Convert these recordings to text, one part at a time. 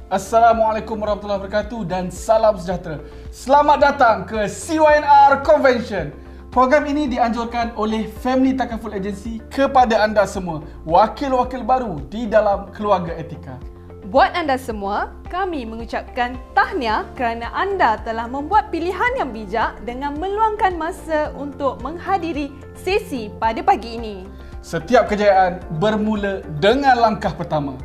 Assalamualaikum warahmatullahi wabarakatuh dan salam sejahtera. Selamat datang ke CYNR Convention. Program ini dianjurkan oleh Family Takaful Agency kepada anda semua, wakil-wakil baru di dalam keluarga etika. Buat anda semua, kami mengucapkan tahniah kerana anda telah membuat pilihan yang bijak dengan meluangkan masa untuk menghadiri sesi pada pagi ini. Setiap kejayaan bermula dengan langkah pertama.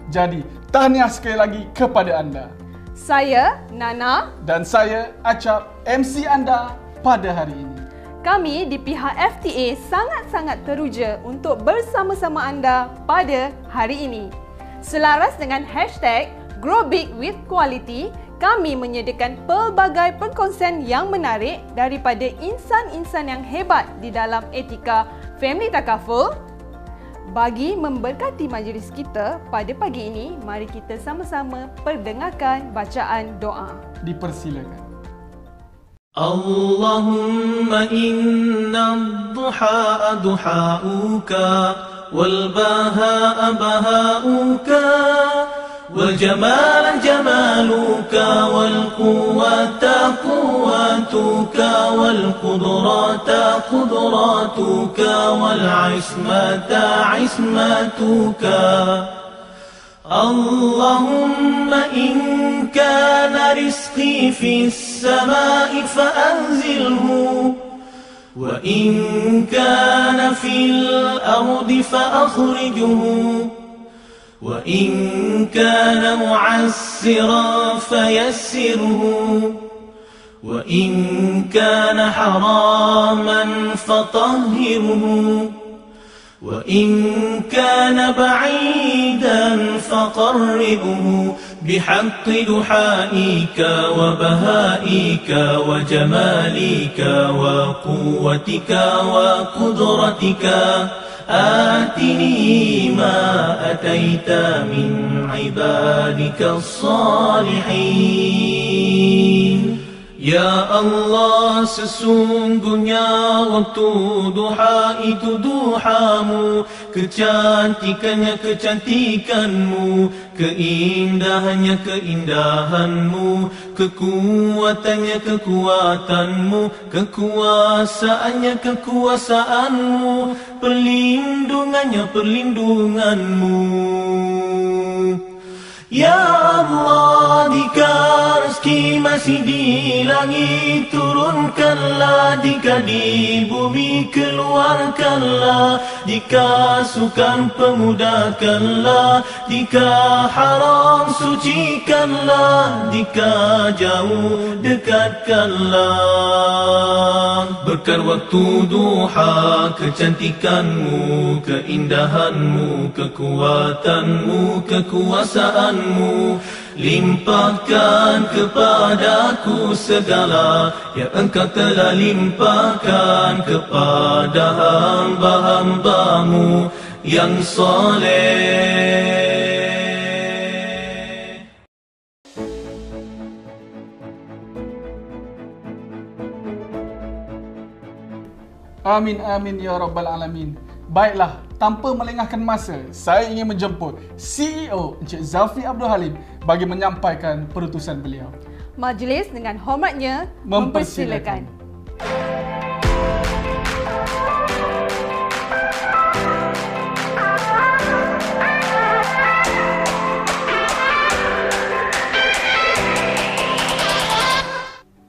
Jadi, tahniah sekali lagi kepada anda. Saya, Nana. Dan saya, Acap, MC anda pada hari ini. Kami di pihak FTA sangat-sangat teruja untuk bersama-sama anda pada hari ini. Selaras dengan hashtag Grow Big with Quality, kami menyediakan pelbagai perkongsian yang menarik daripada insan-insan yang hebat di dalam etika Family Takaful. Bagi memberkati majlis kita pada pagi ini, mari kita sama-sama perdengarkan bacaan doa. Dipersilakan. Allahumma inna ad-duhaa duhaa'uka wal bahaa baha'uka والجمال جمالك والقوة قوتك والقدرات قدراتك والعصمة عصمتك اللهم إن كان رزقي في السماء فأنزله وإن كان في الأرض فأخرجه وإن كان معسرا فيسره وإن كان حراما فطهره وإن كان بعيدا فقربه بحق دحائك وبهائك وجمالك وقوتك وقدرتك آتني ما أتيت من عبادك الصالحين. Ya Allah, sesungguhnya waktu duha itu duhamu, kecantikannya kecantikanmu, keindahannya keindahanmu, kekuatannya kekuatanmu, kekuasaannya kekuasaanmu, perlindungannya perlindunganmu. Ya Allah, jika rezeki masih di langit turunkanlah, jika di bumi keluarkanlah, jika sukar pemudahkanlah, jika haram sucikanlah, jika jauh dekatkanlah. Berkat waktu duha, kecantikanmu, keindahanmu, kekuatanmu, kekuasaanmu, limpahkan kepadaku segala yang engkau telah limpahkan kepada hamba-hambamu yang soleh. Amin amin ya rabbal alamin. Baiklah, tanpa melengahkan masa, saya ingin menjemput CEO Encik Zafri Abdul Halim bagi menyampaikan perutusan beliau. Majlis dengan hormatnya mempersilakan.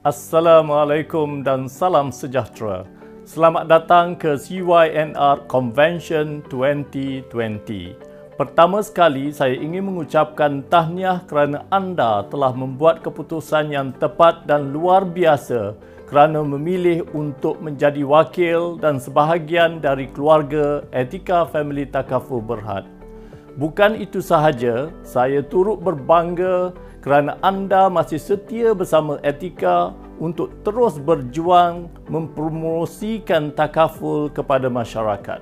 Assalamualaikum dan salam sejahtera. Selamat datang ke CYNR Convention 2020. Pertama sekali, saya ingin mengucapkan tahniah kerana anda telah membuat keputusan yang tepat dan luar biasa kerana memilih untuk menjadi wakil dan sebahagian dari keluarga Etika Family Takaful Berhad. Bukan itu sahaja, saya turut berbangga kerana anda masih setia bersama Etika untuk terus berjuang mempromosikan takaful kepada masyarakat.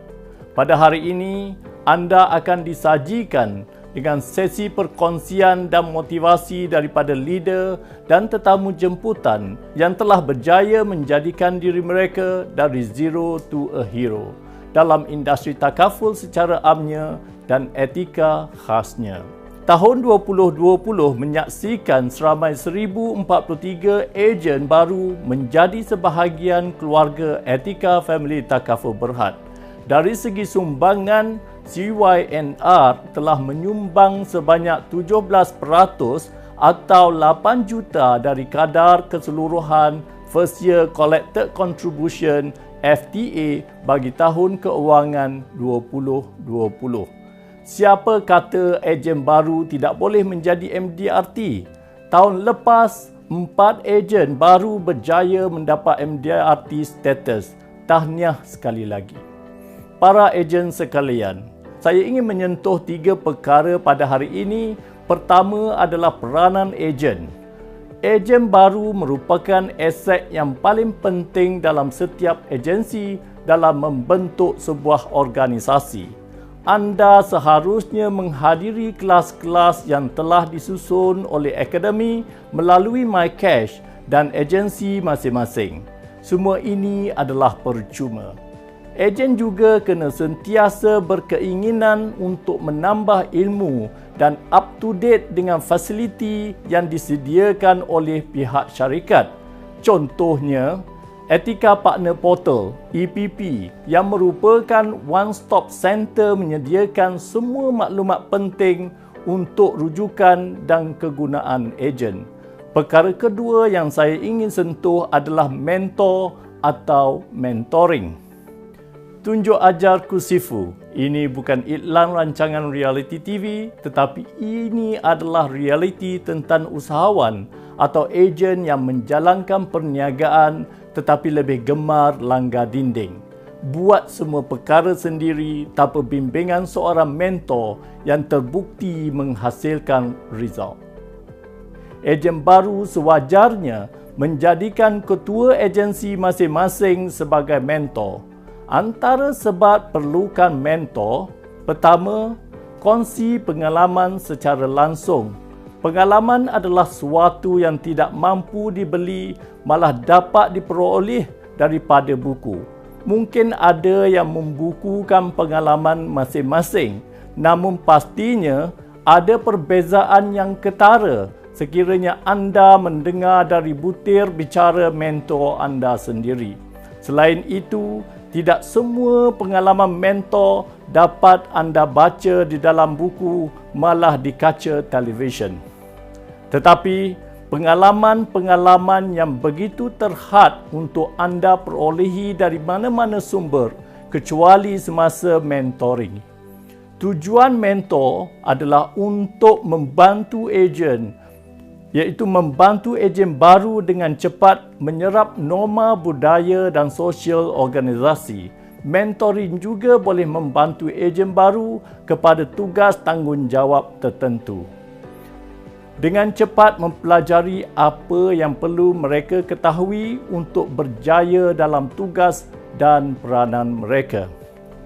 Pada hari ini, anda akan disajikan dengan sesi perkongsian dan motivasi daripada leader dan tetamu jemputan yang telah berjaya menjadikan diri mereka dari zero to a hero dalam industri takaful secara amnya dan etika khasnya. Tahun 2020 menyaksikan seramai 1043 ejen baru menjadi sebahagian keluarga Etika Family Takaful Berhad. Dari segi sumbangan, CYNR telah menyumbang sebanyak 17% atau 8 juta dari kadar keseluruhan First Year Collected Contribution FTA bagi tahun keuangan 2020. Siapa kata ejen baru tidak boleh menjadi MDRT? Tahun lepas, 4 ejen baru berjaya mendapat MDRT status. Tahniah sekali lagi. Para ejen sekalian, saya ingin menyentuh 3 perkara pada hari ini. Pertama adalah peranan ejen. Ejen baru merupakan aset yang paling penting dalam setiap agensi dalam membentuk sebuah organisasi. Anda seharusnya menghadiri kelas-kelas yang telah disusun oleh akademi melalui MyCash dan agensi masing-masing. Semua ini adalah percuma. Ejen juga kena sentiasa berkeinginan untuk menambah ilmu dan up-to-date dengan fasiliti yang disediakan oleh pihak syarikat. Contohnya, Etika Partner Portal (EPP) yang merupakan one-stop center menyediakan semua maklumat penting untuk rujukan dan kegunaan ejen. Perkara kedua yang saya ingin sentuh adalah mentor atau mentoring. Tunjuk ajar Kusifu. Ini bukan iklan rancangan reality TV, tetapi ini adalah realiti tentang usahawan atau ejen yang menjalankan perniagaan tetapi lebih gemar langgar dinding. Buat semua perkara sendiri tanpa bimbingan seorang mentor yang terbukti menghasilkan result. Ejen baru sewajarnya menjadikan ketua agensi masing-masing sebagai mentor. Antara sebab perlukan mentor, pertama, kongsi pengalaman secara langsung. Pengalaman adalah sesuatu yang tidak mampu dibeli, malah dapat diperoleh daripada buku. Mungkin ada yang membukukan pengalaman masing-masing, namun pastinya ada perbezaan yang ketara sekiranya anda mendengar dari butir bicara mentor anda sendiri. Selain itu, tidak semua pengalaman mentor dapat anda baca di dalam buku, malah di kaca televisyen. Tetapi pengalaman-pengalaman yang begitu terhad untuk anda perolehi dari mana-mana sumber kecuali semasa mentoring. Tujuan mentor adalah untuk membantu ejen, iaitu membantu ejen baru dengan cepat menyerap norma budaya dan sosial organisasi. Mentoring juga boleh membantu ejen baru kepada tugas tanggungjawab tertentu. Dengan cepat mempelajari apa yang perlu mereka ketahui untuk berjaya dalam tugas dan peranan mereka.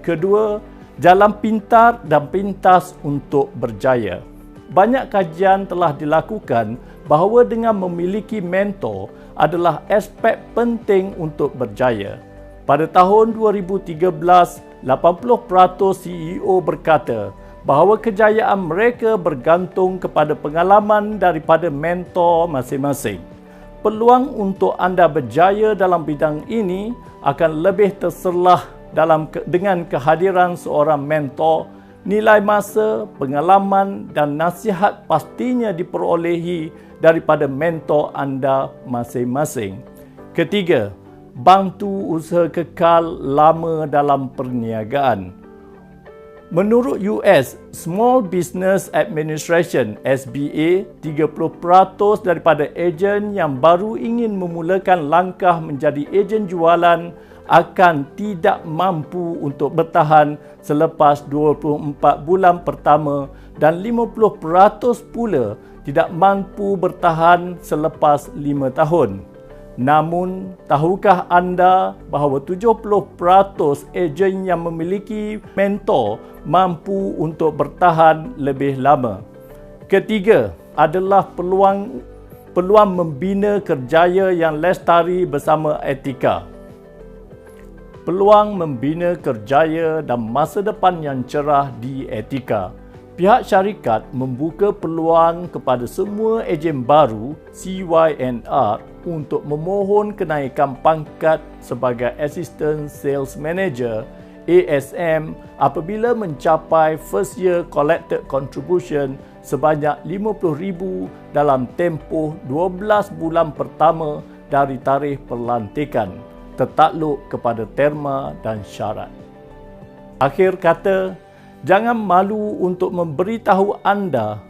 Kedua, jalan pintar dan pintas untuk berjaya. Banyak kajian telah dilakukan bahawa dengan memiliki mentor adalah aspek penting untuk berjaya. Pada tahun 2013, 80% CEO berkata bahawa kejayaan mereka bergantung kepada pengalaman daripada mentor masing-masing. Peluang untuk anda berjaya dalam bidang ini akan lebih terserlah dengan kehadiran seorang mentor. Nilai masa, pengalaman dan nasihat pastinya diperolehi daripada mentor anda masing-masing. Ketiga, bantu usaha kekal lama dalam perniagaan. Menurut US Small Business Administration (SBA), 30% daripada ejen yang baru ingin memulakan langkah menjadi ejen jualan akan tidak mampu untuk bertahan selepas 24 bulan pertama dan 50% pula tidak mampu bertahan selepas 5 tahun. Namun, tahukah anda bahawa 70% ejen yang memiliki mentor mampu untuk bertahan lebih lama? Ketiga adalah peluang membina kerjaya yang lestari bersama Etika. Peluang membina kerjaya dan masa depan yang cerah di Etika. Pihak syarikat membuka peluang kepada semua ejen baru CYNR untuk memohon kenaikan pangkat sebagai Assistant Sales Manager ASM apabila mencapai first year collected contribution sebanyak RM50,000 dalam tempoh 12 bulan pertama dari tarikh pelantikan, tertakluk kepada terma dan syarat. Akhir kata, jangan malu untuk memberitahu anda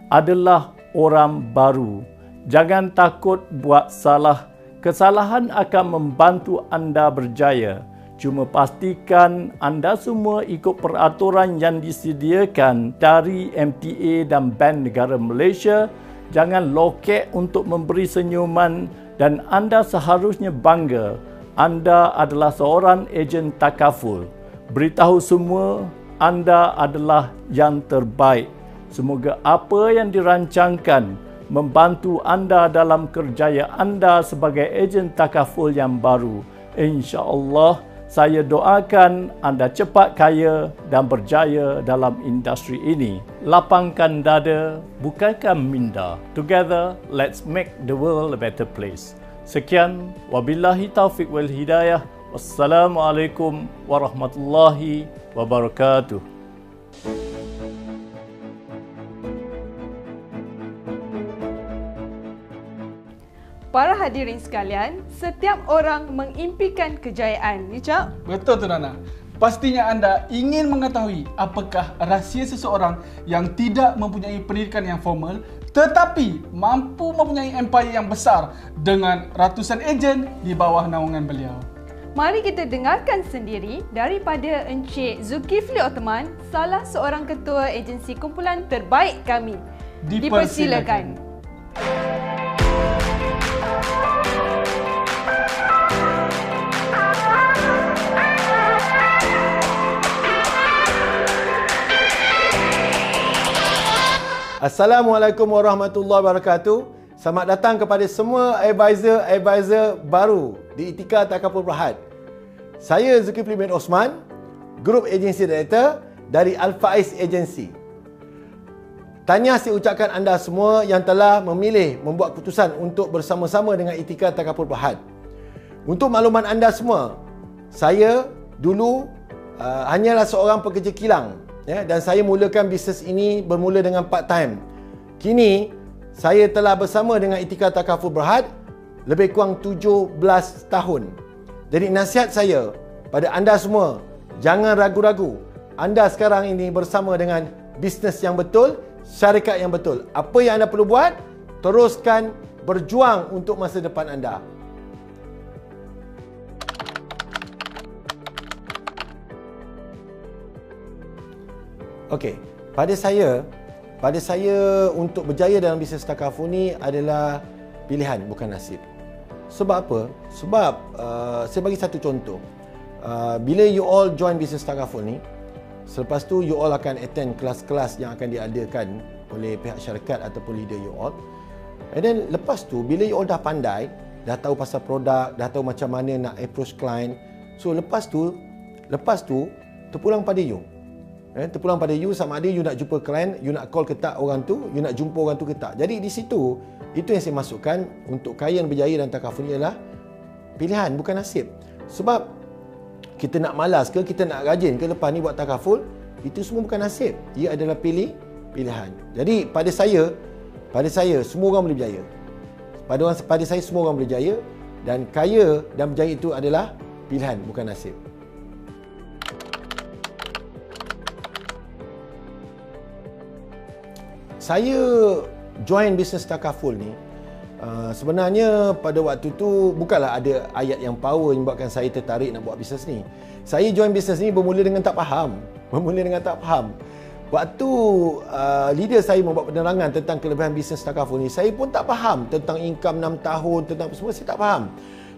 adalah orang baru. Jangan takut buat salah. Kesalahan akan membantu anda berjaya. Cuma pastikan anda semua ikut peraturan yang disediakan dari MTA dan Bank Negara Malaysia. Jangan lokek untuk memberi senyuman dan anda seharusnya bangga. Anda adalah seorang ejen takaful. Beritahu semua anda adalah yang terbaik. Semoga apa yang dirancangkan membantu anda dalam kerjaya anda sebagai ejen takaful yang baru. InsyaAllah, saya doakan anda cepat kaya dan berjaya dalam industri ini. Lapangkan dada, bukankan minda. Together, let's make the world a better place. Sekian, wabillahi taufiq wal hidayah. Wassalamualaikum warahmatullahi wabarakatuh. Para hadirin sekalian, setiap orang mengimpikan kejayaan, Nicap. Betul tu Nana. Pastinya anda ingin mengetahui apakah rahsia seseorang yang tidak mempunyai pendidikan yang formal tetapi mampu mempunyai empire yang besar dengan ratusan ejen di bawah naungan beliau. Mari kita dengarkan sendiri daripada Encik Zulkifli Othman, salah seorang ketua agensi kumpulan terbaik kami. Dipersilakan. Assalamualaikum warahmatullahi wabarakatuh. Selamat datang kepada semua advisor baru di Etika Takaful Berhad. Saya Zulkifli bin Osman, Group Agency Director dari Al-Faiz Agency. Tahniah saya ucapkan anda semua yang telah memilih membuat keputusan untuk bersama-sama dengan Etika Takaful Berhad. Untuk makluman anda semua, saya dulu hanyalah seorang pekerja kilang, dan saya mulakan bisnes ini bermula dengan part time. Kini saya telah bersama dengan Etika Takaful Berhad lebih kurang 17 tahun. Jadi nasihat saya pada anda semua, jangan ragu-ragu. Anda sekarang ini bersama dengan bisnes yang betul, syarikat yang betul. Apa yang anda perlu buat? Teruskan berjuang untuk masa depan anda. Okey, pada saya untuk berjaya dalam bisnes takaful ni adalah pilihan, bukan nasib. Sebab apa? Sebab saya bagi satu contoh. Bila you all join bisnes takaful ni, selepas tu you all akan attend kelas-kelas yang akan diadakan oleh pihak syarikat ataupun leader you all. And then lepas tu, bila you all dah pandai, dah tahu pasal produk, dah tahu macam mana nak approach client. So lepas tu terpulang pada you. Terpulang pada you, sama ada you nak jumpa klien, you nak call ke tak orang tu, you nak jumpa orang tu ke tak. Jadi di situ, itu yang saya masukkan untuk kaya dan berjaya dan takaful ni adalah pilihan, bukan nasib. Sebab kita nak malas ke, kita nak rajin ke lepas ni buat takaful, itu semua bukan nasib. Ia adalah pilihan. Jadi pada saya semua orang boleh berjaya. Pada saya semua orang boleh berjaya, dan kaya dan berjaya itu adalah pilihan, bukan nasib. Saya join bisnes takaful ni sebenarnya pada waktu tu bukanlah ada ayat yang power yang buatkan saya tertarik nak buat bisnes ni. Saya join bisnes ni bermula dengan tak faham. Waktu leader saya membuat penerangan tentang kelebihan bisnes takaful ni, saya pun tak faham tentang income 6 tahun, tentang semua saya tak faham.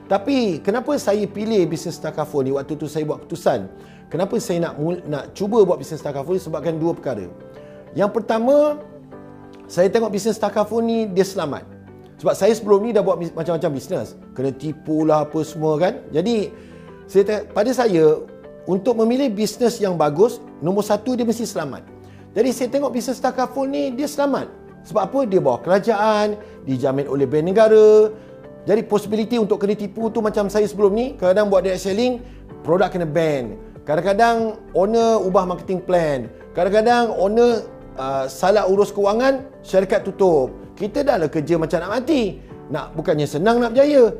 Tapi kenapa saya pilih bisnes takaful ni? Waktu tu saya buat keputusan. Kenapa saya nak cuba buat bisnes takaful ni? Sebabkan dua perkara. Yang pertama, saya tengok bisnes takaful ni dia selamat. Sebab saya sebelum ni dah buat macam-macam bisnes. Kena tipu lah apa semua kan. Jadi pada saya, untuk memilih bisnes yang bagus, nombor satu dia mesti selamat. Jadi saya tengok bisnes takaful ni dia selamat. Sebab apa? Dia bawah kerajaan, dijamin oleh bank negara. Jadi possibility untuk kena tipu tu macam saya sebelum ni, kadang-kadang buat direct selling, produk kena ban. Kadang-kadang owner ubah marketing plan. Kadang-kadang owner salah urus kewangan, syarikat tutup. Kita dah lah kerja macam nak mati. Bukannya senang nak berjaya.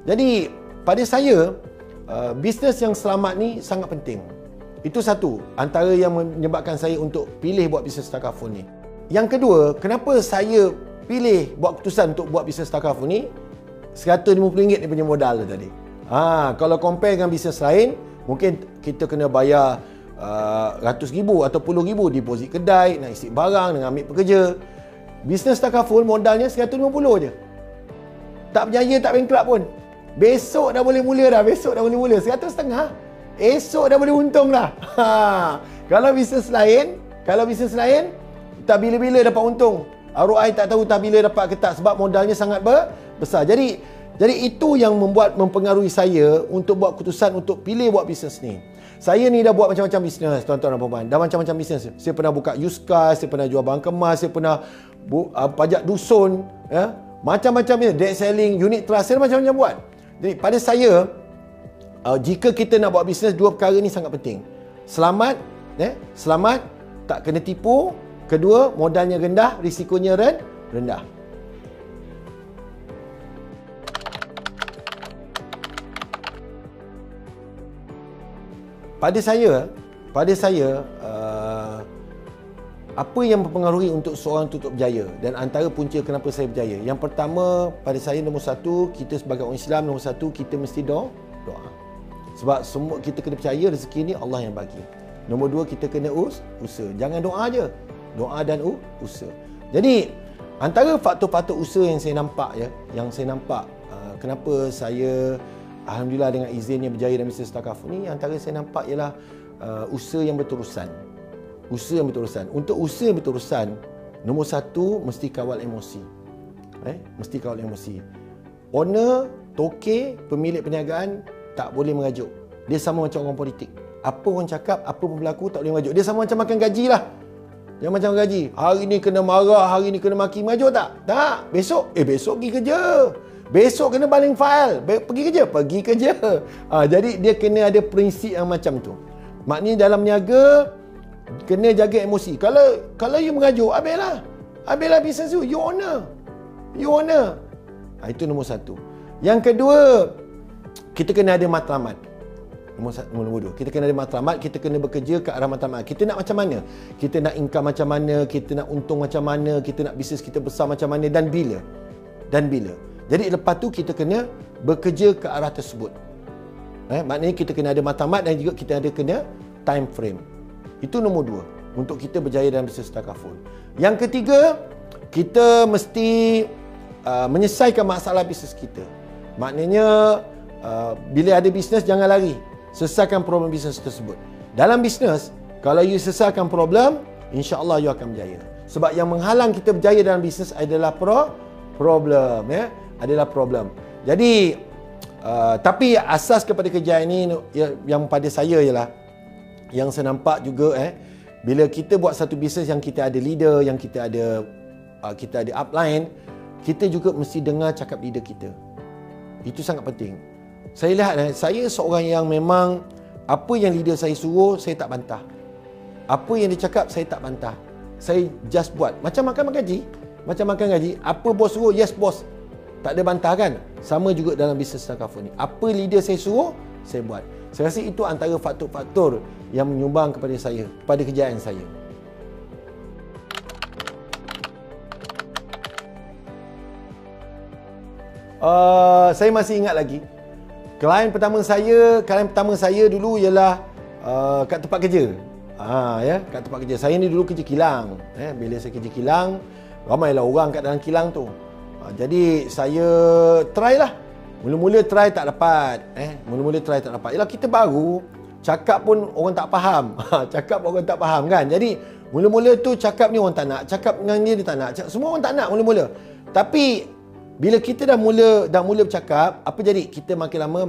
Jadi pada saya, bisnes yang selamat ni sangat penting. Itu satu antara yang menyebabkan saya untuk pilih buat bisnes takaful ni. Yang kedua, kenapa saya pilih buat keputusan untuk buat bisnes takaful ni? RM150 dia punya modal tadi. Kalau compare dengan bisnes lain, mungkin kita kena bayar RM100,000 atau RM10,000 deposit kedai, nak isi barang, nak ambil pekerja. Bisnes takaful modalnya RM150 je. Tak berjaya, tak bankrupt pun. Besok dah boleh mula dah. RM100,500. Esok dah boleh untung dah. Kalau bisnes lain, tak bila-bila dapat untung. ROI tak tahu tak bila dapat ke tak sebab modalnya sangat besar. Jadi itu yang mempengaruhi saya untuk buat keputusan untuk pilih buat bisnes ni. Saya ni dah buat macam-macam bisnes, tuan-tuan dan puan-puan. Dah macam-macam bisnes. Saya pernah buka used car, saya pernah jual barang kemas, saya pernah pajak dusun, ya. Macam-macam ni, direct selling, unit trust, saya macam-macam buat. Jadi pada saya, jika kita nak buat bisnes, dua perkara ni sangat penting. Selamat, tak kena tipu. Kedua, modalnya rendah, risikonya rendah. Pada saya, apa yang mempengaruhi untuk seorang itu untuk berjaya dan antara punca kenapa saya berjaya. Yang pertama, pada saya nombor satu, kita sebagai orang Islam, nombor satu, kita mesti doa. Sebab semua kita kena percaya rezeki ni Allah yang bagi. Nombor dua, kita kena usaha. Jangan doa je. Doa dan usaha. Jadi, antara faktor-faktor usaha yang saya nampak kenapa saya alhamdulillah dengan izinnya berjaya dalam bisnes takaful ni, antara saya nampak ialah usaha yang berterusan. Untuk usaha yang berterusan, nombor satu, mesti kawal emosi. Mesti kawal emosi. Owner, toke, pemilik perniagaan tak boleh mengajuk. Dia sama macam orang politik. Apa orang cakap, apa pun berlaku, tak boleh mengajuk. Dia sama macam makan gaji lah. Yang macam gaji. Hari ni kena marah, hari ni kena maki, mengajuk tak? Tak. Besok pergi kerja. Besok kena baling file. Pergi kerja. Jadi dia kena ada prinsip yang macam tu. Maknanya dalam niaga, kena jaga emosi. Kalau you mengajuk, habislah bisnes you. You owner. Itu nombor satu. Yang kedua, kita kena ada matlamat. Nombor dua, kita kena ada matlamat, kita kena bekerja ke arah matlamat. Kita nak macam mana? Kita nak income macam mana? Kita nak untung macam mana? Kita nak bisnes kita besar macam mana? Dan bila? Jadi lepas tu kita kena bekerja ke arah tersebut. Maknanya kita kena ada matlamat dan juga kita ada kena time frame. Itu nombor dua untuk kita berjaya dalam bisnes takaful. Yang ketiga, kita mesti menyelesaikan masalah bisnes kita. Maknanya bila ada bisnes, jangan lari. Selesaikan problem bisnes tersebut. Dalam bisnes, kalau you selesaikan problem, insya-Allah you akan berjaya. Sebab yang menghalang kita berjaya dalam bisnes adalah problem, ya. Adalah problem. Jadi tapi asas kepada kejayaan ini yang pada saya ialah yang saya nampak juga bila kita buat satu bisnes yang kita ada leader, yang kita ada upline, kita juga mesti dengar cakap leader kita. Itu sangat penting. Saya lihat saya seorang yang memang apa yang leader saya suruh, saya tak bantah. Apa yang dia cakap, saya tak bantah. Saya just buat. Macam makan gaji. Apa bos suruh, yes bos. Tak ada bantah kan? Sama juga dalam bisnes takaful ni. Apa leader saya suruh, saya buat. Saya rasa itu antara faktor-faktor yang menyumbang kepada saya, kepada kejayaan saya. Saya masih ingat lagi. Klien pertama saya dulu ialah kat tempat kerja. Kat tempat kerja. Saya ni dulu kerja kilang. Bila saya kerja kilang, ramailah orang kat dalam kilang tu. Jadi saya try lah. Mula-mula try tak dapat. Yalah kita baru, cakap pun orang tak faham. Kan. Jadi mula-mula tu cakap ni orang tak nak, cakap dengan dia tak nak. Semua orang tak nak mula-mula. Tapi bila kita dah mula bercakap, apa jadi? Kita makin lama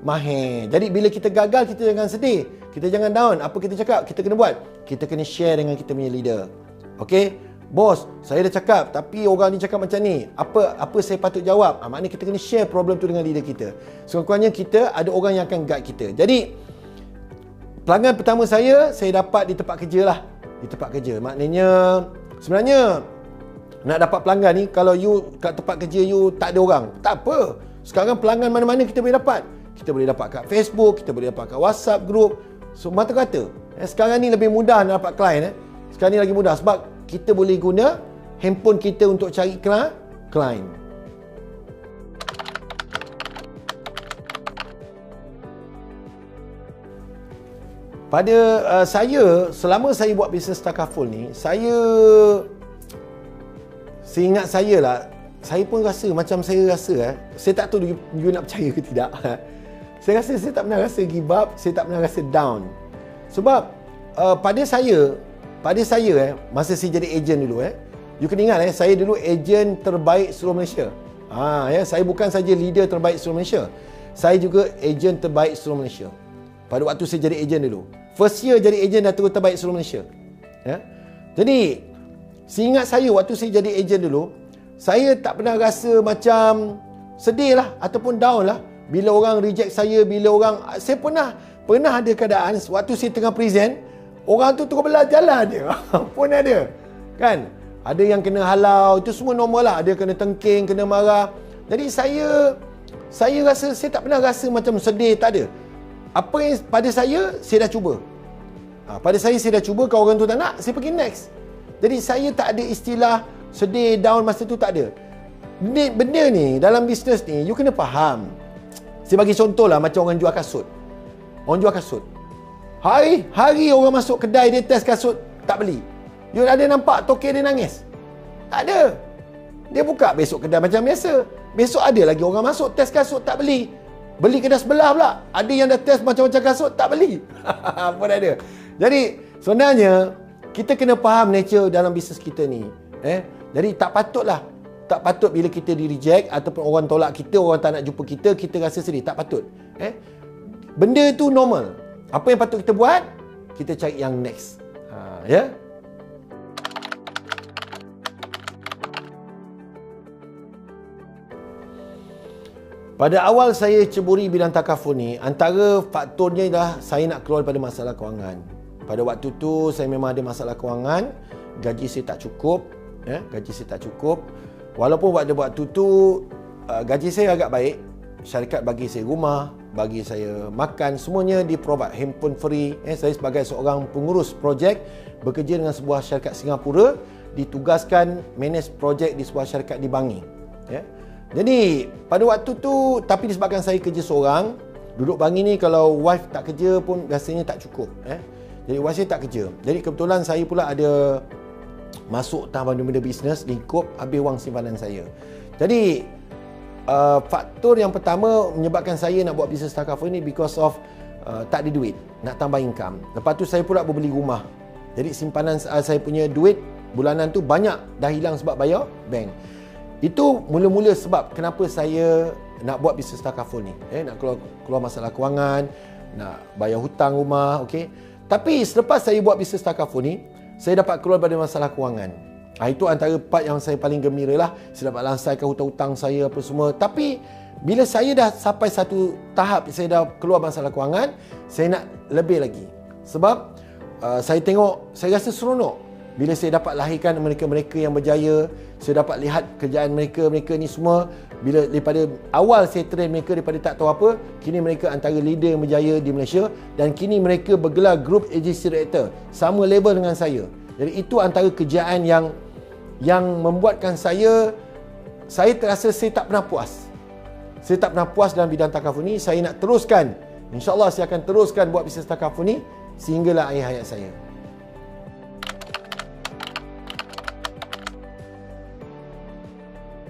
mahir. Jadi bila kita gagal, kita jangan sedih. Kita jangan down. Apa kita cakap? Kita kena buat. Kita kena share dengan kita punya leader. Okey? Bos, saya dah cakap tapi orang ni cakap macam ni. Apa saya patut jawab? Maknanya kita kena share problem tu dengan leader kita. Sekurang-kurangnya kita ada orang yang akan guide kita. Jadi pelanggan pertama saya dapat di tempat kerja lah. Di tempat kerja. Maknanya sebenarnya nak dapat pelanggan ni, kalau you kat tempat kerja you tak ada orang, tak apa. Sekarang pelanggan mana-mana kita boleh dapat. Kita boleh dapat kat Facebook, kita boleh dapat kat WhatsApp group. So mata kata, sekarang ni lebih mudah nak dapat klien. Sekarang ni lagi mudah sebab kita boleh guna handphone kita untuk cari klien. Pada saya, selama saya buat bisnes takaful ni, seingat saya lah, saya pun rasa macam saya tak tahu you nak percaya ke tidak. Saya rasa saya tak pernah rasa give up, saya tak pernah rasa down. Sebab pada saya masa saya jadi ejen dulu, you kena ingat saya dulu ejen terbaik seluruh Malaysia. Saya bukan saja leader terbaik seluruh Malaysia, saya juga ejen terbaik seluruh Malaysia. Pada waktu saya jadi ejen dulu, first year jadi ejen dah terus terbaik seluruh Malaysia. Jadi seingat saya waktu saya jadi ejen dulu, saya tak pernah rasa macam sedih lah ataupun down lah bila orang reject saya, saya pernah ada keadaan waktu saya tengah present, orang tu terus belah jalan dia. Pun ada. Kan? Ada yang kena halau, itu semua normal lah. Ada kena tengking, kena marah. Jadi saya rasa, saya tak pernah rasa macam sedih, tak ada. Apa yang pada saya dah cuba. Pada saya dah cuba, kalau orang tu tak nak, saya pergi next. Jadi saya tak ada istilah sedih, down masa tu, tak ada. Benda ni, dalam bisnes ni, you kena faham. Saya bagi contoh lah, macam orang jual kasut. Orang jual kasut. Hari orang masuk kedai, dia test kasut, tak beli. You ada nampak token dia nangis? Tak ada. Dia buka besok kedai macam biasa. Besok ada lagi orang masuk, test kasut, tak beli. Beli kedai sebelah pula. Ada yang dah test macam-macam kasut, tak beli. Pun ada. Jadi, sebenarnya, kita kena faham nature dalam bisnes kita ni. Jadi, tak patut bila kita di reject ataupun orang tolak kita, orang tak nak jumpa kita, kita rasa sedih. Tak patut. Benda itu normal. Apa yang patut kita buat? Kita cari yang next. Pada awal saya ceburi bidang takaful ni, antara faktornya adalah saya nak keluar daripada masalah kewangan. Pada waktu tu saya memang ada masalah kewangan, gaji saya tak cukup, Walaupun pada waktu tu gaji saya agak baik, syarikat bagi saya rumah, bagi saya makan, semuanya di provide, handphone free. Saya sebagai seorang pengurus projek bekerja dengan sebuah syarikat Singapura, ditugaskan manage projek di sebuah syarikat di Bangi. Jadi pada waktu tu, tapi disebabkan saya kerja seorang, duduk Bangi ni kalau wife tak kerja pun rasanya tak cukup. Jadi wife saya tak kerja. Jadi kebetulan saya pula ada masuk tahap benda-benda bisnes, lingkup, habis wang simpanan saya. Jadi faktor yang pertama menyebabkan saya nak buat bisnes takaful ni because of tak ada duit, nak tambah income. Lepas tu saya pula berbeli rumah. Jadi simpanan saya punya duit bulanan tu banyak dah hilang sebab bayar bank. Itu mula-mula sebab kenapa saya nak buat bisnes takaful ni. Nak keluar masalah kewangan, nak bayar hutang rumah, okey. Tapi selepas saya buat bisnes takaful ni, saya dapat keluar dari masalah kewangan. Itu antara part yang saya paling gembira lah. Saya dapat lansaikan hutang-hutang saya apa semua. Tapi bila saya dah sampai satu tahap, saya dah keluar masalah kewangan, saya nak lebih lagi. Sebab saya tengok, saya rasa seronok bila saya dapat lahirkan mereka-mereka yang berjaya. Saya dapat lihat kerjaan mereka ni semua. Bila daripada awal saya train mereka daripada tak tahu apa, kini mereka antara leader yang berjaya di Malaysia, dan kini mereka bergelar Group Agency Director, sama level dengan saya. Jadi itu antara kerjaan yang membuatkan saya terasa saya tak pernah puas. Saya tak pernah puas dalam bidang takaful ni. Saya nak teruskan. InsyaAllah saya akan teruskan buat bisnes takaful ni sehinggalah akhir hayat saya.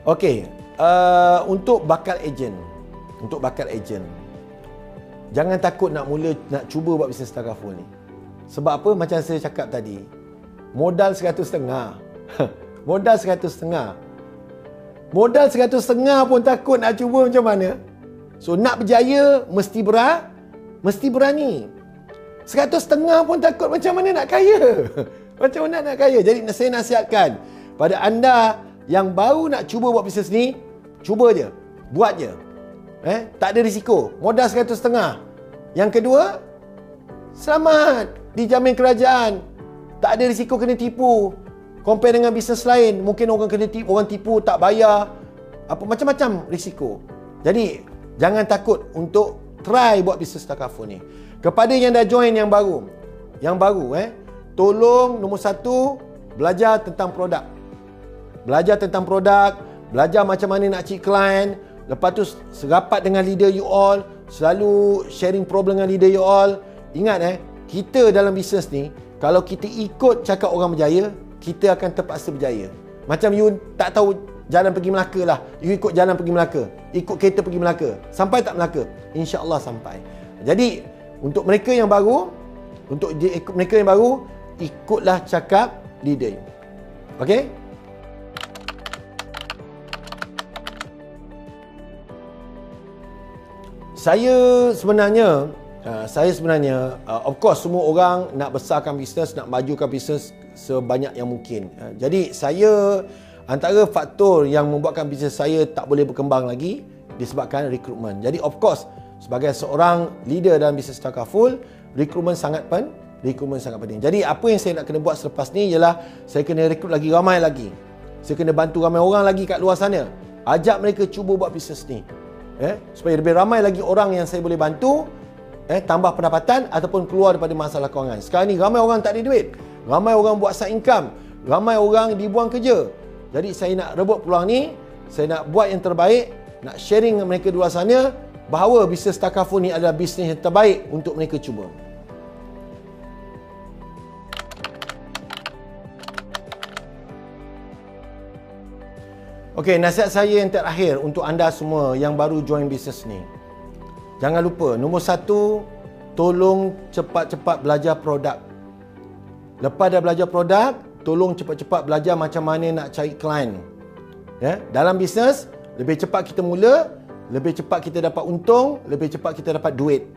Okey, untuk bakal ejen. Jangan takut nak cuba buat bisnes takaful ni. Sebab apa? Macam saya cakap tadi, modal 150. Modal 150 pun takut nak cuba macam mana? So nak berjaya mesti berani. 100.5 pun takut, macam mana nak kaya? Macam mana nak kaya? Jadi saya nasihatkan pada anda yang baru nak cuba buat bisnes ni, cuba je, buat je. Tak ada risiko, modal 100.5. Yang kedua, selamat, dijamin kerajaan. Tak ada risiko kena tipu. Compare dengan bisnes lain, mungkin orang kena tipu, orang tipu tak bayar, apa macam-macam risiko. Jadi jangan takut untuk try buat bisnes takaful ni. Kepada yang dah join yang baru, tolong nombor 1, belajar tentang produk. Belajar tentang produk, belajar macam mana nak cari klien. Lepas tu serapat dengan leader you all, selalu sharing problem dengan leader you all. Ingat kita dalam bisnes ni, kalau kita ikut cakap orang berjaya, kita akan terpaksa berjaya. Macam you tak tahu jalan pergi Melaka lah, you ikut jalan pergi Melaka, ikut kereta pergi Melaka, sampai tak Melaka? InsyaAllah sampai. Jadi untuk mereka yang baru, ikutlah cakap leader. Okey? Saya sebenarnya of course semua orang nak besarkan bisnes, nak majukan bisnes sebanyak yang mungkin. Jadi saya, antara faktor yang membuatkan bisnes saya tak boleh berkembang lagi disebabkan rekrutmen. Jadi of course sebagai seorang leader dalam bisnes takaful, rekrutmen sangat penting. Jadi apa yang saya nak kena buat selepas ni ialah saya kena rekrut lagi ramai lagi. Saya kena bantu ramai orang lagi kat luar sana. Ajak mereka cuba buat bisnes ni. Supaya lebih ramai lagi orang yang saya boleh bantu, tambah pendapatan ataupun keluar daripada masalah kewangan. Sekarang ni ramai orang tak ada duit, ramai orang buat side income, ramai orang dibuang kerja. Jadi saya nak rebut peluang ni, saya nak buat yang terbaik, nak sharing dengan mereka di luar sana bahawa bisnes takaful ni adalah bisnes yang terbaik untuk mereka cuba. Okey, nasihat saya yang terakhir untuk anda semua yang baru join bisnes ni. Jangan lupa, nombor 1, tolong cepat-cepat belajar produk. Lepas dah belajar produk, tolong cepat-cepat belajar macam mana nak cari klien. Dalam bisnes, lebih cepat kita mula, lebih cepat kita dapat untung, lebih cepat kita dapat duit.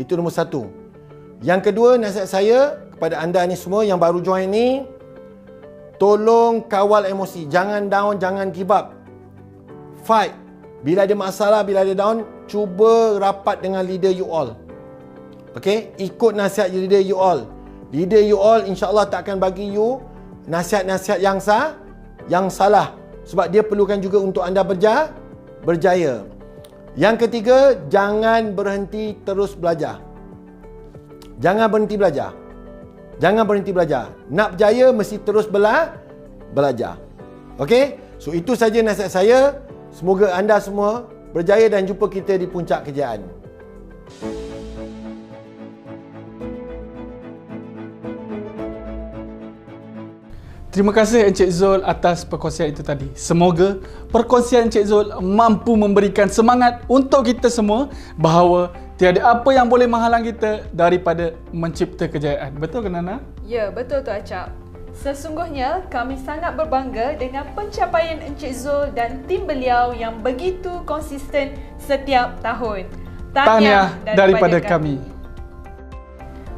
Itu nombor 1. Yang kedua, nasihat saya kepada anda ni semua yang baru join ni, tolong kawal emosi. Jangan down, jangan give up. Fight. Bila ada masalah, bila ada down, cuba rapat dengan leader you all. Okey? Ikut nasihat leader you all. Leader you all insya-Allah tak akan bagi you nasihat-nasihat yang salah. Sebab dia perlukan juga untuk anda berjaya. Yang ketiga, jangan berhenti terus belajar. Jangan berhenti belajar. Jangan berhenti belajar. Nak berjaya mesti terus belajar. Okey? So itu saja nasihat saya. Semoga anda semua berjaya dan jumpa kita di puncak kejayaan. Terima kasih Encik Zul atas perkongsian itu tadi. Semoga perkongsian Encik Zul mampu memberikan semangat untuk kita semua bahawa tiada apa yang boleh menghalang kita daripada mencipta kejayaan. Betul ke Nana? Ya, betul tu Acap. Sesungguhnya kami sangat berbangga dengan pencapaian Encik Zul dan tim beliau yang begitu konsisten setiap tahun. Tahniah daripada kami.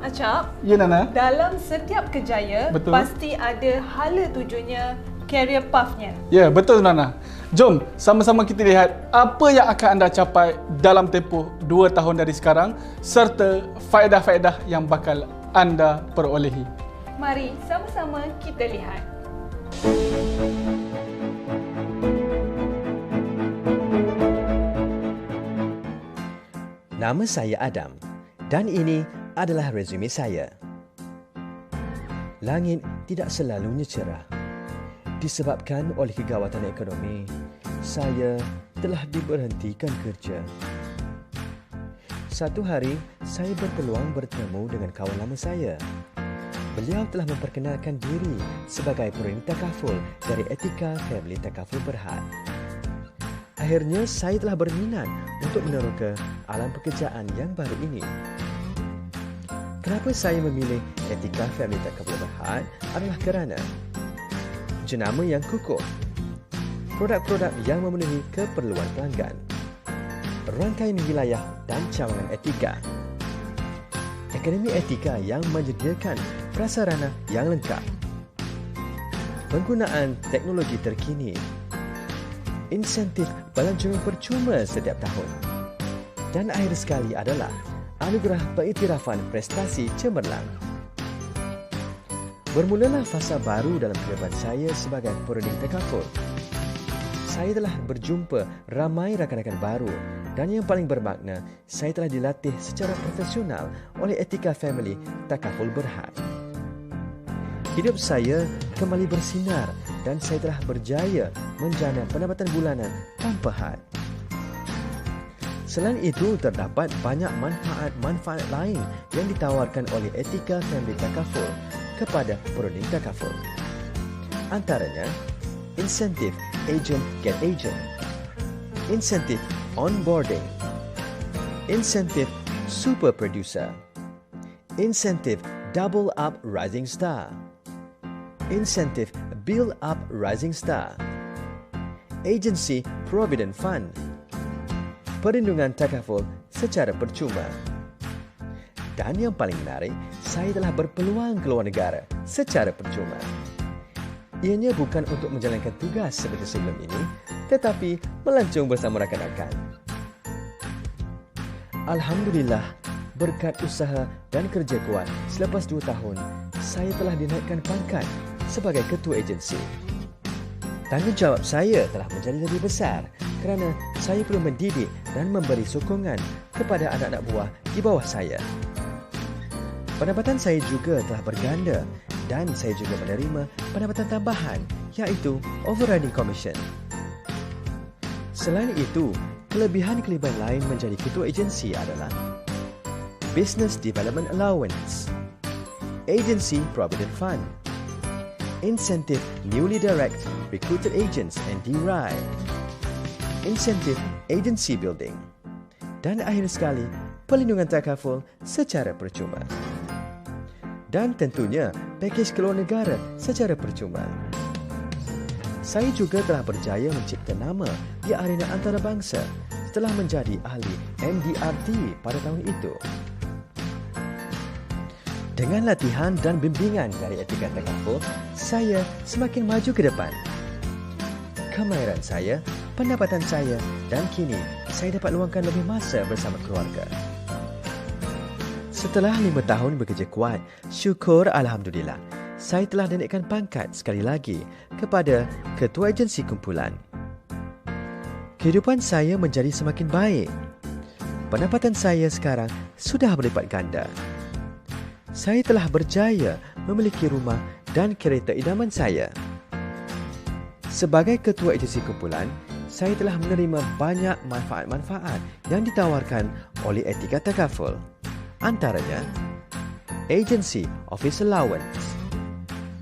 Acap, Ya Nana? dalam setiap kejaya, Betul. pasti ada hala tujunya, career path-nya. Ya, betul Nana. Jom sama-sama kita lihat apa yang akan anda capai dalam tempoh 2 tahun dari sekarang serta faedah-faedah yang bakal anda perolehi. Mari sama-sama kita lihat. Nama saya Adam dan ini adalah resume saya. Langit tidak selalunya cerah. Disebabkan oleh kegawatan ekonomi, saya telah diberhentikan kerja. Satu hari, saya berpeluang bertemu dengan kawan lama saya. Beliau telah memperkenalkan diri sebagai perini takaful dari Etika Family Takaful Berhad. Akhirnya, saya telah berminat untuk meneroka alam pekerjaan yang baru ini. Kenapa saya memilih Etika Family Takaful Berhad adalah kerana jenama yang kukuh, produk-produk yang memenuhi keperluan pelanggan, rangkaian wilayah dan cawangan etika. Akademi Etika yang menyediakan prasarana yang lengkap. Penggunaan teknologi terkini. Insentif pelancongan percuma setiap tahun. Dan akhir sekali adalah anugerah pengiktirafan prestasi cemerlang. Bermulalah fasa baru dalam kehidupan saya sebagai peroding takaful. Saya telah berjumpa ramai rakan-rakan baru dan yang paling bermakna, saya telah dilatih secara profesional oleh Etika Family Takaful Berhad. Hidup saya kembali bersinar dan saya telah berjaya menjana pendapatan bulanan tanpa had. Selain itu, terdapat banyak manfaat-manfaat lain yang ditawarkan oleh Etika Family Takaful kepada peroding takaful. Antaranya, insentif agent get agent, insentif onboarding, insentif super producer, insentif double up rising star, insentif build up rising star, agency provident fund, perlindungan takaful secara percuma. Dan yang paling menarik, saya telah berpeluang keluar negara secara percuma. Ianya bukan untuk menjalankan tugas seperti sebelum ini, tetapi melancong bersama rakan-rakan. Alhamdulillah, berkat usaha dan kerja kuat, selepas 2 tahun, saya telah dinaikkan pangkat sebagai ketua agensi. Tanggungjawab saya telah menjadi lebih besar kerana saya perlu mendidik dan memberi sokongan kepada anak-anak buah di bawah saya. Pendapatan saya juga telah berganda dan saya juga menerima pendapatan tambahan iaitu overriding commission. Selain itu, kelebihan-kelebihan lain menjadi ketua agensi adalah Business Development Allowance, Agency Provident Fund, Incentive Newly Direct Recruited Agents and DRI, Incentive Agency Building, dan akhir sekali, perlindungan takaful secara percuma. Dan tentunya, pakej keluar negara secara percuma. Saya juga telah berjaya mencipta nama di arena antarabangsa setelah menjadi ahli MDRT pada tahun itu. Dengan latihan dan bimbingan dari Etika Takaful, saya semakin maju ke depan. Kemahiran saya, pendapatan saya dan kini saya dapat luangkan lebih masa bersama keluarga. Setelah 5 tahun bekerja kuat, syukur Alhamdulillah, saya telah dinaikkan pangkat sekali lagi kepada Ketua Agensi Kumpulan. Kehidupan saya menjadi semakin baik. Pendapatan saya sekarang sudah berlipat ganda. Saya telah berjaya memiliki rumah dan kereta idaman saya. Sebagai Ketua Agensi Kumpulan, saya telah menerima banyak manfaat-manfaat yang ditawarkan oleh Etika Takaful. Antaranya, Agency Office Allowance,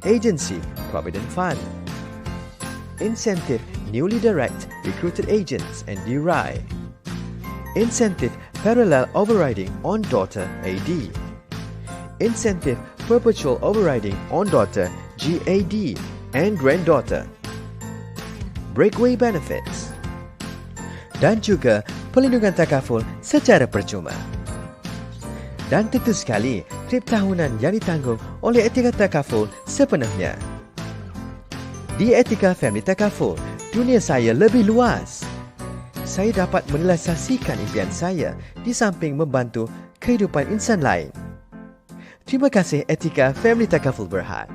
Agency Provident Fund, Incentive Newly Direct Recruited Agents and DRI, Incentive Parallel Overriding on Daughter AD, Incentive Perpetual Overriding on Daughter GAD and Granddaughter, Breakaway Benefits, dan juga perlindungan takaful secara percuma. Dan tentu sekali, trip tahunan yang ditanggung oleh Etika Takaful sepenuhnya. Di Etika Family Takaful, dunia saya lebih luas. Saya dapat merealisasikan impian saya di samping membantu kehidupan insan lain. Terima kasih Etika Family Takaful Berhad.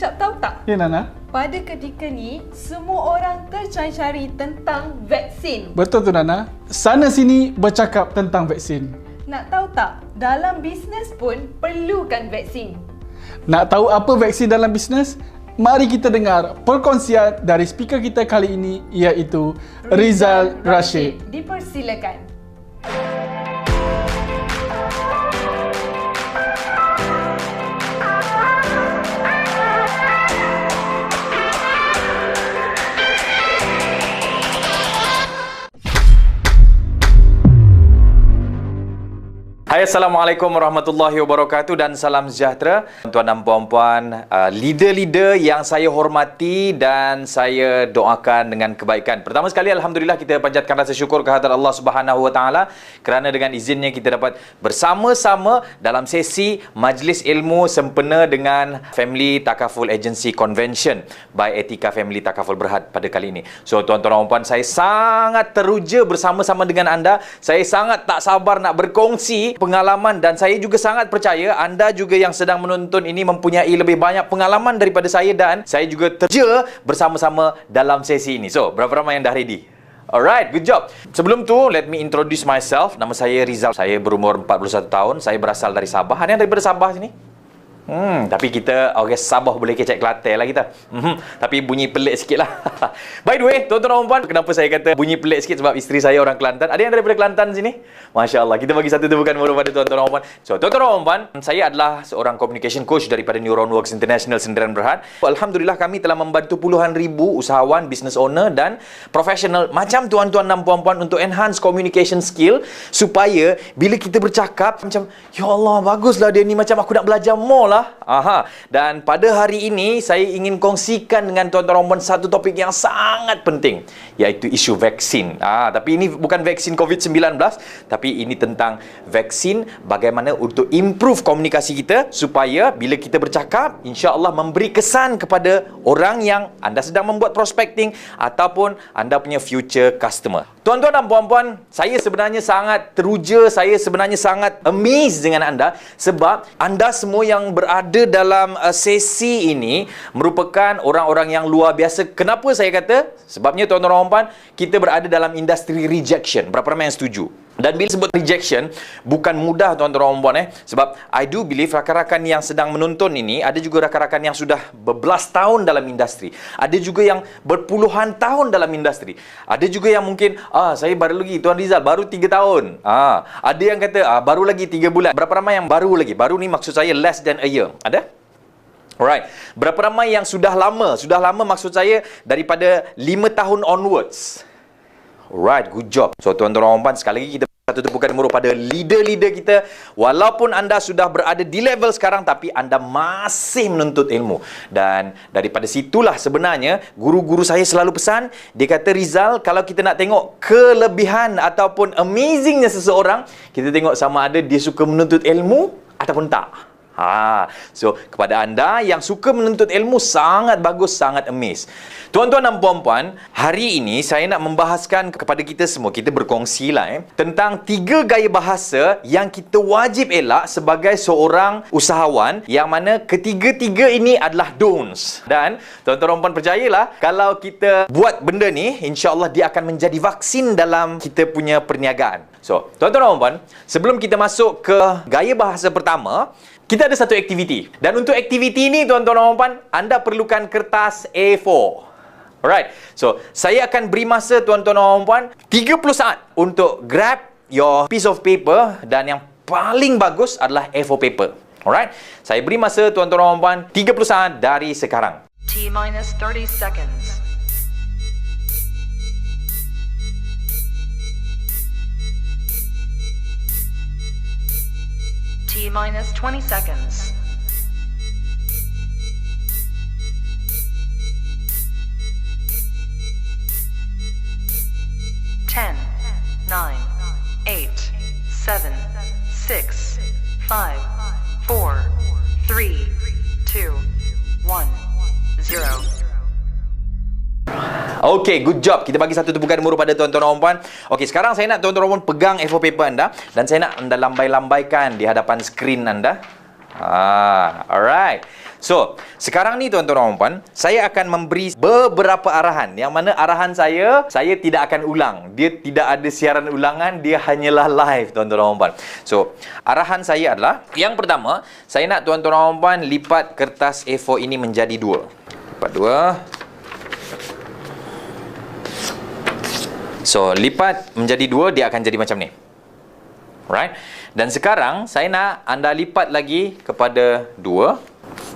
Ucap tahu tak? Ya Nana? Pada ketika ni, semua orang tercari-cari tentang vaksin. Betul tu Nana. Sana sini bercakap tentang vaksin. Nak tahu tak? Dalam bisnes pun perlukan vaksin. Nak tahu apa vaksin dalam bisnes? Mari kita dengar perkongsian dari speaker kita kali ini, iaitu Rizal Rashid. Dipersilakan. Hai, Assalamualaikum warahmatullahi wabarakatuh dan salam sejahtera tuan dan puan-puan, leader-leader yang saya hormati dan saya doakan dengan kebaikan. Pertama sekali, alhamdulillah, kita panjatkan rasa syukur kehadrat Allah Subhanahu wa taala kerana dengan izinnya kita dapat bersama-sama dalam sesi Majlis Ilmu Sempena dengan Family Takaful Agency Convention by Etika Family Takaful Berhad pada kali ini. So, tuan-tuan dan puan, saya sangat teruja bersama-sama dengan anda. Saya sangat tak sabar nak berkongsi pengalaman dan saya juga sangat percaya anda juga yang sedang menonton ini mempunyai lebih banyak pengalaman daripada saya dan saya juga teruja bersama-sama dalam sesi ini. So, berapa ramai yang dah ready? Alright, good job. Sebelum tu, let me introduce myself. Nama saya Rizal. Saya berumur 41 tahun. Saya berasal dari Sabah. Ada yang daripada Sabah sini? Tapi kita orang Sabah boleh kecek Kelantan lah kita. Tapi bunyi pelik sikit lah. By the way, tuan-tuan dan puan, kenapa saya kata bunyi pelik sikit? Sebab isteri saya orang Kelantan. Ada yang daripada Kelantan sini? Masya Allah. Kita bagi satu tepukan murah pada tuan-tuan dan puan. So, tuan-tuan dan puan, saya adalah seorang communication coach daripada Neuronworks International Sendirian Berhad. Alhamdulillah, kami telah membantu puluhan ribu usahawan, business owner dan profesional macam tuan-tuan dan puan-puan untuk enhance communication skill supaya bila kita bercakap macam, ya Allah, baguslah dia ni, macam aku nak belajar more lah. Dan pada hari ini saya ingin kongsikan dengan tuan-tuan dan puan satu topik yang sangat penting, iaitu isu vaksin. Tapi ini bukan vaksin COVID-19, tapi ini tentang vaksin bagaimana untuk improve komunikasi kita supaya bila kita bercakap, insya-Allah memberi kesan kepada orang yang anda sedang membuat prospecting ataupun anda punya future customer. Tuan-tuan dan puan-puan, saya sebenarnya sangat teruja, saya sebenarnya sangat amazed dengan anda sebab anda semua yang berada dalam sesi ini merupakan orang-orang yang luar biasa. Kenapa saya kata? Sebabnya tuan-tuan dan puan-puan, kita berada dalam industri rejection. Berapa ramai yang setuju? Dan bila sebut rejection, bukan mudah tuan-tuan dan puan sebab I do believe rakan-rakan yang sedang menonton ini, ada juga rakan-rakan yang sudah berbelas tahun dalam industri. Ada juga yang berpuluhan tahun dalam industri. Ada juga yang mungkin, saya baru lagi, Tuan Rizal, baru 3 tahun. Ada yang kata, baru lagi 3 bulan. Berapa ramai yang baru lagi? Baru ni maksud saya less than a year. Ada? Alright. Berapa ramai yang sudah lama? Sudah lama maksud saya daripada 5 tahun onwards. Alright, good job. So, tuan-tuan dan puan, sekali lagi kita satu tepukan gemuruh pada leader-leader kita. Walaupun anda sudah berada di level sekarang, tapi anda masih menuntut ilmu. Dan daripada situlah sebenarnya guru-guru saya selalu pesan, dia kata, Rizal, kalau kita nak tengok kelebihan ataupun amazingnya seseorang, kita tengok sama ada dia suka menuntut ilmu ataupun tak. So, kepada anda yang suka menuntut ilmu, sangat bagus, sangat amazed. Tuan-tuan dan puan-puan, hari ini saya nak membahaskan kepada kita semua, kita berkongsi lah tentang 3 gaya bahasa yang kita wajib elak sebagai seorang usahawan, yang mana ketiga-tiga ini adalah don'ts. Dan tuan-tuan dan puan, percayalah, kalau kita buat benda ni, insya-Allah dia akan menjadi vaksin dalam kita punya perniagaan. So, tuan-tuan dan puan, sebelum kita masuk ke gaya bahasa pertama, kita ada satu aktiviti. Dan untuk aktiviti ini, tuan-tuan dan puan, anda perlukan kertas A4. Alright. So, saya akan beri masa tuan-tuan dan puan 30 saat untuk grab your piece of paper, dan yang paling bagus adalah A4 paper. Alright. Saya beri masa tuan-tuan dan puan 30 saat dari sekarang. T-30 seconds. T-20 seconds. 10, 9, 8, 7, 6, 5, 4, 3, 2, 1, 0. Okey, good job. Kita bagi satu tepukan gemuruh pada tuan-tuan dan puan. Okey, sekarang saya nak tuan-tuan dan puan pegang A4 paper anda dan saya nak anda lambai-lambaikan di hadapan skrin anda. Alright. So, sekarang ni tuan-tuan dan puan, saya akan memberi beberapa arahan. Yang mana arahan saya tidak akan ulang. Dia tidak ada siaran ulangan, dia hanyalah live tuan-tuan dan puan. So, arahan saya adalah, yang pertama, saya nak tuan-tuan dan puan lipat kertas A4 ini menjadi 2. Lipat 2. So, lipat menjadi 2, dia akan jadi macam ni. Right? Dan sekarang saya nak anda lipat lagi kepada 2.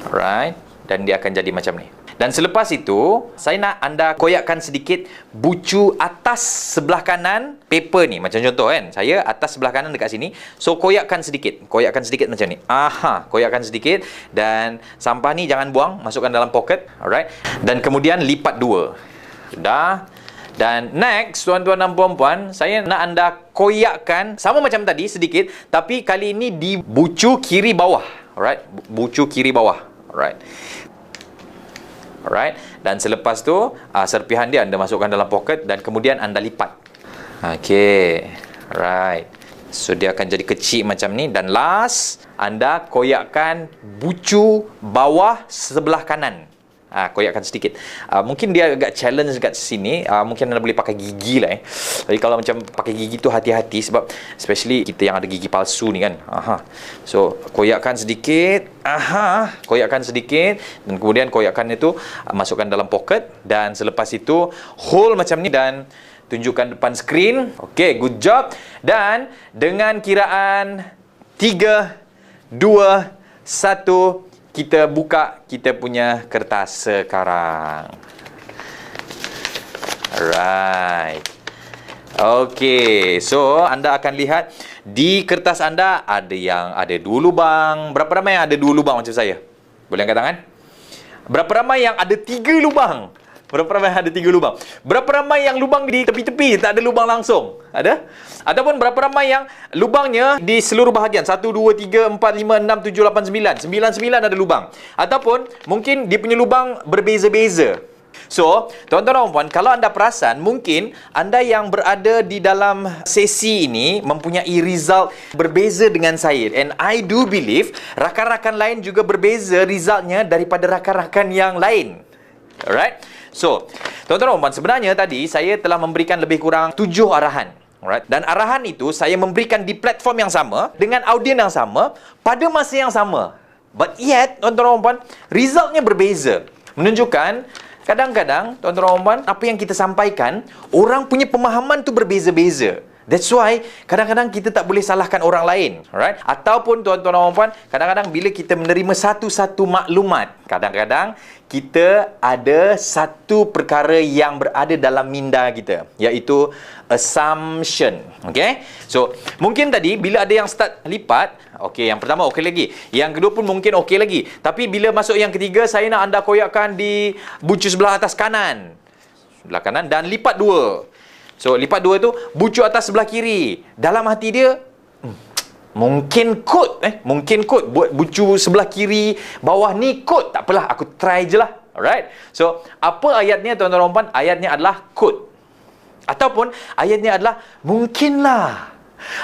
Alright, dan dia akan jadi macam ni. Dan selepas itu, saya nak anda koyakkan sedikit bucu atas sebelah kanan paper ni. Macam contoh kan, saya atas sebelah kanan dekat sini. So, koyakkan sedikit macam ni. Koyakkan sedikit. Dan sampah ni jangan buang, masukkan dalam poket. Alright, dan kemudian lipat 2. Sudah. Dan next, tuan-tuan dan puan-puan, saya nak anda koyakkan sama macam tadi sedikit, tapi kali ini di bucu kiri bawah. Alright, bucu kiri bawah. Alright. Dan selepas tu, serpihan dia anda masukkan dalam poket dan kemudian anda lipat. Okey. Alright. So, dia akan jadi kecil macam ni. Dan last, anda koyakkan bucu bawah sebelah kanan. Koyakkan sedikit. Mungkin dia agak challenge dekat sini. Mungkin anda boleh pakai gigi lah. Jadi kalau macam pakai gigi tu hati-hati, sebab especially kita yang ada gigi palsu ni kan. So, koyakkan sedikit. Koyakkan sedikit. Dan kemudian koyakkan itu masukkan dalam poket. Dan selepas itu hold macam ni dan tunjukkan depan skrin. Okay, good job. Dan dengan kiraan 3, 2, 1, kita buka kita punya kertas sekarang. Alright. Okey, so anda akan lihat di kertas anda ada yang ada 2 lubang. Berapa ramai yang ada 2 lubang macam saya? Boleh angkat tangan? Berapa ramai yang ada 3 lubang? Berapa ramai yang ada 3 lubang? Berapa ramai yang lubang di tepi-tepi tak ada lubang langsung? Ada? Ataupun berapa ramai yang lubangnya di seluruh bahagian? 1, 2, 3, 4, 5, 6, 7, 8, 9. 9 ada lubang. Ataupun mungkin dia punya lubang berbeza-beza. So, tuan-tuan dan puan, kalau anda perasan, mungkin anda yang berada di dalam sesi ini mempunyai result berbeza dengan saya. And I do believe rakan-rakan lain juga berbeza resultnya daripada rakan-rakan yang lain. Alright? So, tuan-tuan dan puan, sebenarnya tadi saya telah memberikan lebih kurang 7 arahan. Alright? Dan arahan itu saya memberikan di platform yang sama, dengan audien yang sama, pada masa yang sama. But yet, tuan-tuan dan puan, resultnya berbeza. Menunjukkan, kadang-kadang, tuan-tuan dan puan, apa yang kita sampaikan, orang punya pemahaman tu berbeza-beza. That's why, kadang-kadang kita tak boleh salahkan orang lain. Alright? Ataupun, tuan-tuan dan puan, kadang-kadang bila kita menerima satu-satu maklumat, kadang-kadang kita ada satu perkara yang berada dalam minda kita, iaitu assumption. Okay? So, mungkin tadi bila ada yang start lipat, okay, yang pertama okey lagi. Yang kedua pun mungkin okey lagi. Tapi bila masuk yang ketiga, saya nak anda koyakkan di bucu sebelah atas kanan. Sebelah kanan dan lipat 2. So, lipat 2 tu bucu atas sebelah kiri. Dalam hati dia, mungkin kod. Mungkin kod. Buat bucu sebelah kiri, bawah ni kod. Tak apalah, aku try je lah. Alright? So, apa ayatnya tuan-tuan dan puan? Ayatnya adalah kod. Ataupun, ayatnya adalah mungkinlah.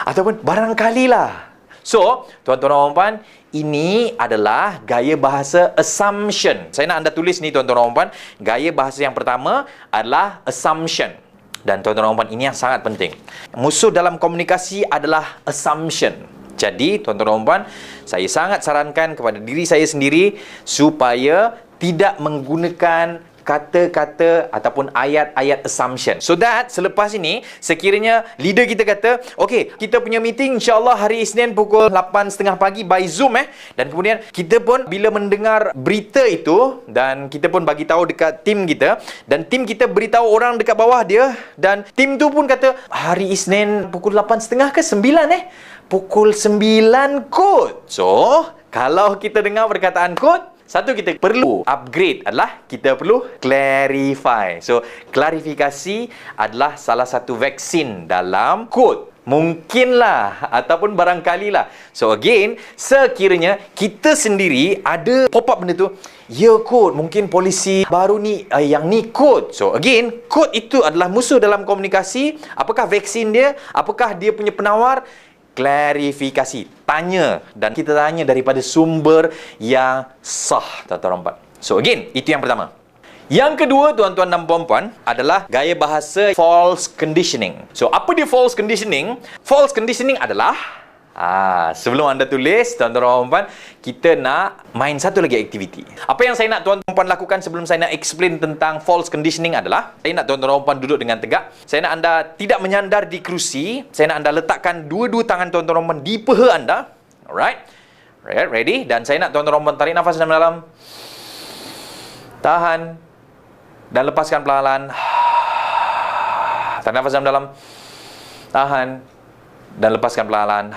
Ataupun barangkalilah. So, tuan-tuan dan puan, ini adalah gaya bahasa assumption. Saya nak anda tulis ni tuan-tuan dan puan. Gaya bahasa yang pertama adalah assumption. Dan tuan-tuan dan puan, ini yang sangat penting. Musuh dalam komunikasi adalah assumption. Jadi, tuan-tuan dan puan, saya sangat sarankan kepada diri saya sendiri supaya tidak menggunakan kata-kata ataupun ayat-ayat assumption. So that selepas ini, sekiranya leader kita kata, okey, kita punya meeting insya-Allah hari Isnin pukul 8.30 pagi by Zoom dan kemudian kita pun bila mendengar berita itu dan kita pun bagi tahu dekat tim kita dan tim kita beritahu orang dekat bawah dia dan tim tu pun kata hari Isnin pukul 8.30 ke 9 pukul 9 kod. So, kalau kita dengar perkataan kod, satu kita perlu upgrade adalah kita perlu clarify. So, klarifikasi adalah salah satu vaksin dalam kod. Mungkinlah ataupun barangkalilah. So, again, sekiranya kita sendiri ada pop-up benda tu, ya kod, mungkin polisi baru ni, yang ni kod. So, again, kod itu adalah musuh dalam komunikasi. Apakah vaksin dia? Apakah dia punya penawar? klarifikasi. Tanya, dan kita tanya daripada sumber yang sah, tuan-tuan dan puan. So again, itu yang pertama. Yang kedua, tuan-tuan dan puan-puan, adalah gaya bahasa false conditioning. So, apa dia false conditioning? False conditioning adalah sebelum anda tulis, tuan-tuan dan puan-puan, kita nak main satu lagi aktiviti. Apa yang saya nak tuan-tuan dan puan lakukan sebelum saya nak explain tentang false conditioning adalah, saya nak tuan-tuan dan puan duduk dengan tegak. Saya nak anda tidak menyandar di kerusi. Saya nak anda letakkan dua-dua tangan tuan-tuan dan puan di peha anda. Alright? Ready? Dan saya nak tuan-tuan dan puan tarik nafas dalam-dalam. Tahan. Dan lepaskan perlahan-lahan. Tarik nafas dalam-dalam. Tahan. Dan lepaskan perlahan-lahan.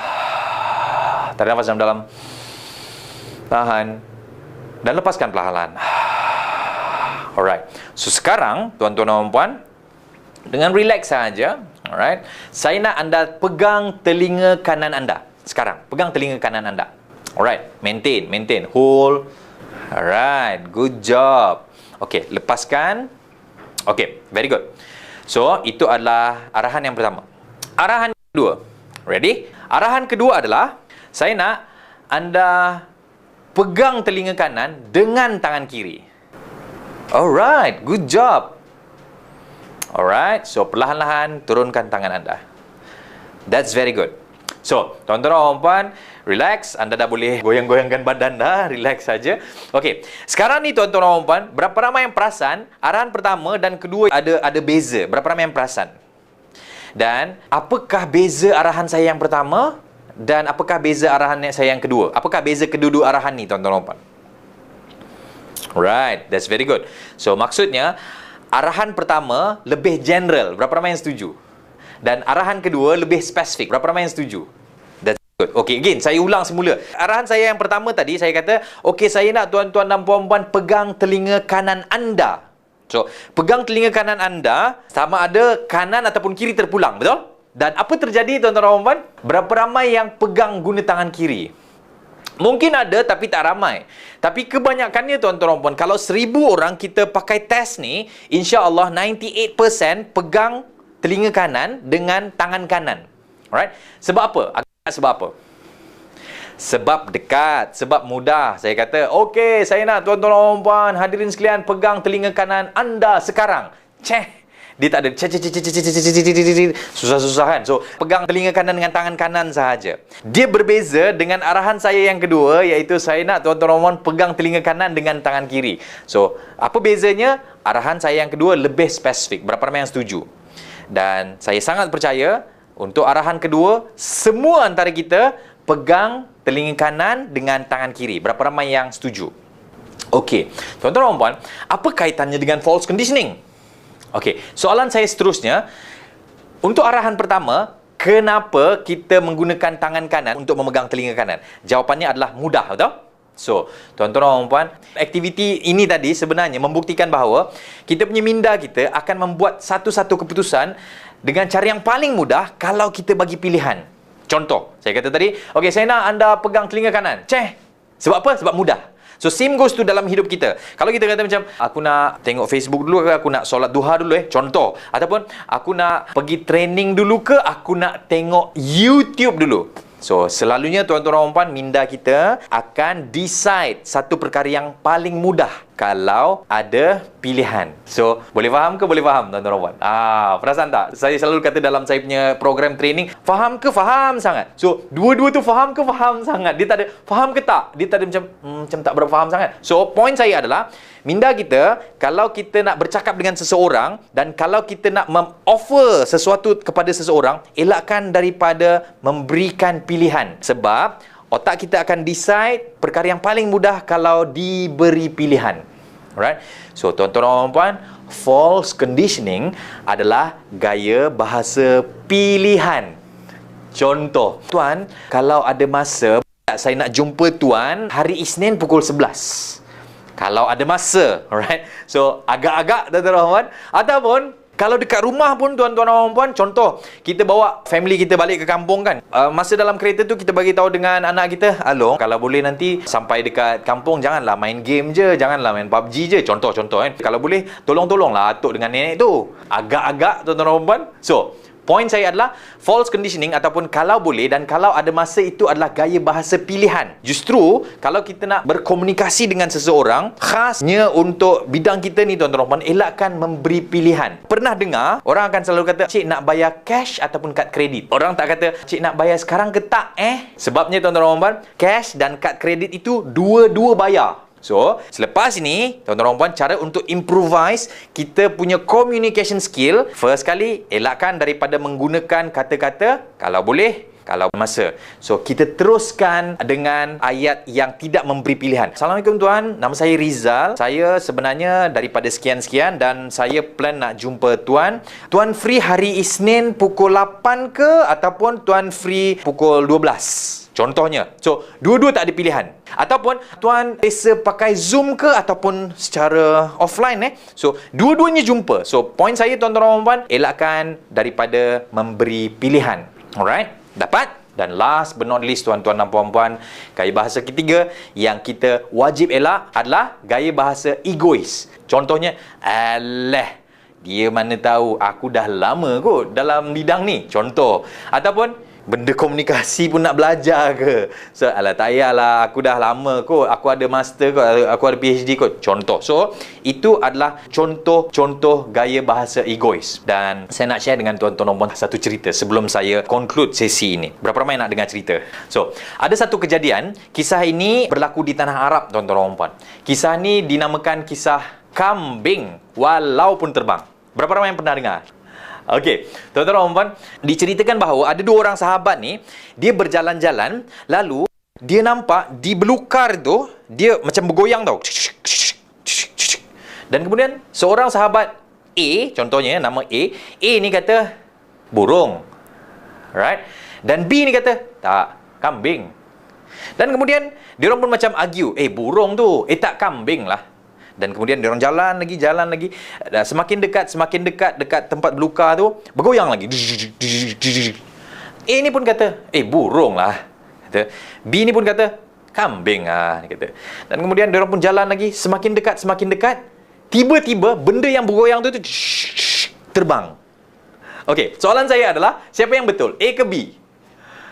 Tarik nafas dalam-dalam. Tahan. Dan lepaskan perlahan-lahan. Alright. So sekarang, tuan-tuan dan puan, dengan relax saja, alright, saya nak anda pegang telinga kanan anda. Sekarang, pegang telinga kanan anda. Alright, maintain, hold. Alright, good job. Okey, lepaskan. Okey, very good. So, itu adalah arahan yang pertama. Arahan yang kedua. Ready? Arahan kedua adalah, saya nak anda pegang telinga kanan dengan tangan kiri. Alright, good job. Alright, so perlahan-lahan turunkan tangan anda. That's very good. So, tuan-tuan dan puan, relax. Anda dah boleh goyang-goyangkan badan dah. Relax saja. Okey. Sekarang ni tuan-tuan dan puan, berapa ramai yang perasan arahan pertama dan kedua ada beza? Berapa ramai yang perasan? Dan apakah beza arahan saya yang pertama dan apakah beza arahan saya yang kedua? Apakah beza kedua-dua arahan ni, tuan-tuan dan puan? Right, that's very good. So, maksudnya arahan pertama lebih general. Berapa ramai yang setuju? Dan arahan kedua lebih spesifik. Berapa ramai yang setuju? That's good. Okay, again, saya ulang semula. Arahan saya yang pertama tadi, saya kata, okay, saya nak tuan-tuan dan puan-puan pegang telinga kanan anda. So, pegang telinga kanan anda, sama ada kanan ataupun kiri terpulang, betul? Dan apa terjadi, tuan-tuan dan puan-puan? Berapa ramai yang pegang guna tangan kiri? Mungkin ada, tapi tak ramai. Tapi kebanyakannya, tuan-tuan dan puan, kalau 1,000 orang kita pakai test ni, insya-Allah 98% pegang telinga kanan dengan tangan kanan. Alright? Sebab apa? Sebab apa? Sebab dekat, sebab mudah. Saya kata, okey, saya nak tuan-tuan dan puan, hadirin sekalian, pegang telinga kanan anda sekarang. Dia tak ada susah-susah kan. So, pegang telinga kanan dengan tangan kanan sahaja. Dia berbeza dengan arahan saya yang kedua, iaitu saya nak tuan-tuan dan puan pegang telinga kanan dengan tangan kiri. So, apa bezanya? Arahan saya yang kedua lebih spesifik. Berapa ramai yang setuju? Dan saya sangat percaya untuk arahan kedua, semua antara kita pegang telinga kanan dengan tangan kiri. Berapa ramai yang setuju? Okey, tuan-tuan dan puan, apa kaitannya dengan false conditioning? Okey, soalan saya seterusnya, untuk arahan pertama, kenapa kita menggunakan tangan kanan untuk memegang telinga kanan? Jawapannya adalah mudah, betul? So, tuan-tuan dan puan, aktiviti ini tadi sebenarnya membuktikan bahawa kita punya minda kita akan membuat satu-satu keputusan dengan cara yang paling mudah kalau kita bagi pilihan. Contoh, saya kata tadi, okey, saya nak anda pegang telinga kanan. Sebab apa? Sebab mudah. So, same goes to dalam hidup kita. Kalau kita kata macam, aku nak tengok Facebook dulu ke, aku nak solat duha dulu contoh. Ataupun, aku nak pergi training dulu ke, aku nak tengok YouTube dulu. So, selalunya tuan-tuan dan puan, minda kita akan decide satu perkara yang paling mudah kalau ada pilihan. So, boleh faham ke boleh faham, tuan-tuan dan puan? Perasan tak? Saya selalu kata dalam saya punya program training, faham ke faham sangat. So, dua-dua tu faham ke faham sangat. Dia tak ada faham ke tak? Dia tak ada macam tak berapa faham sangat. So, point saya adalah, minda kita, kalau kita nak bercakap dengan seseorang dan kalau kita nak offer sesuatu kepada seseorang, elakkan daripada memberikan pilihan. Sebab otak kita akan decide perkara yang paling mudah kalau diberi pilihan. Alright? So, tuan-tuan dan puan, false conditioning adalah gaya bahasa pilihan. Contoh, tuan, kalau ada masa, saya nak jumpa tuan hari Isnin pukul 11. Kalau ada masa, alright? So, agak-agak, tuan-tuan dan puan. Ataupun, kalau dekat rumah pun, tuan-tuan dan puan, contoh, kita bawa family kita balik ke kampung kan. Masa dalam kereta tu, kita bagi tahu dengan anak kita, Along, kalau boleh nanti sampai dekat kampung, janganlah main game je, janganlah main PUBG je. Contoh-contoh kan. Kalau boleh, tolong-tolonglah atuk dengan nenek tu. Agak-agak, tuan-tuan dan puan. So, Poin saya adalah false conditioning ataupun kalau boleh dan kalau ada masa itu adalah gaya bahasa pilihan. Justru kalau kita nak berkomunikasi dengan seseorang, khasnya untuk bidang kita ni tuan-tuan dan puan, elakkan memberi pilihan. Pernah dengar orang akan selalu kata, "Cik nak bayar cash ataupun kad kredit?" Orang tak kata, "Cik nak bayar sekarang ke tak?" Sebabnya tuan-tuan dan puan, cash dan kad kredit itu dua-dua bayar. So, selepas ini, tuan-tuan dan puan, cara untuk improvise kita punya communication skill, first kali, elakkan daripada menggunakan kata-kata kalau boleh, kalau masa. So, kita teruskan dengan ayat yang tidak memberi pilihan. Assalamualaikum tuan, nama saya Rizal. Saya sebenarnya daripada sekian-sekian dan saya plan nak jumpa tuan. Tuan free hari Isnin pukul 8 ke ataupun tuan free pukul 12? Contohnya. So, dua-dua tak ada pilihan. Ataupun, tuan biasa pakai Zoom ke ataupun secara offline So, dua-duanya jumpa. So, poin saya tuan-tuan dan puan, elakkan daripada memberi pilihan. Alright? Dapat? Dan last but not least tuan-tuan dan puan-puan, gaya bahasa ketiga yang kita wajib elak adalah gaya bahasa egois. Contohnya, alah, dia mana tahu aku dah lama kot dalam bidang ni. Contoh. Ataupun, benda komunikasi pun nak belajar ke? So, alah tak payahlah, aku dah lama kot, aku ada master kot, aku ada PhD kot. Contoh. So, itu adalah contoh-contoh gaya bahasa egois. Dan saya nak share dengan tuan-tuan dan puan satu cerita sebelum saya conclude sesi ini. Berapa ramai nak dengar cerita? So, ada satu kejadian, kisah ini berlaku di tanah Arab tuan-tuan dan puan. Kisah ni dinamakan kisah kambing walaupun terbang. Berapa ramai yang pernah dengar? Okey, tuan-tuan dan puan, diceritakan bahawa ada dua orang sahabat ni, dia berjalan-jalan, lalu dia nampak di belukar tu, dia macam bergoyang tau. Dan kemudian seorang sahabat A, contohnya nama A ni kata burung. Right? Dan B ni kata tak, kambing. Dan kemudian dia orang pun macam argue, burung tu, tak kambing lah. Dan kemudian dia orang jalan lagi. Dan semakin dekat dekat tempat belukar tu, bergoyang lagi. A ni pun kata, burung lah. Kata. B ni pun kata, kambing lah. Kata. Dan kemudian dia orang pun jalan lagi, semakin dekat. Tiba-tiba benda yang bergoyang tu terbang. Okey, soalan saya adalah, siapa yang betul? A ke B?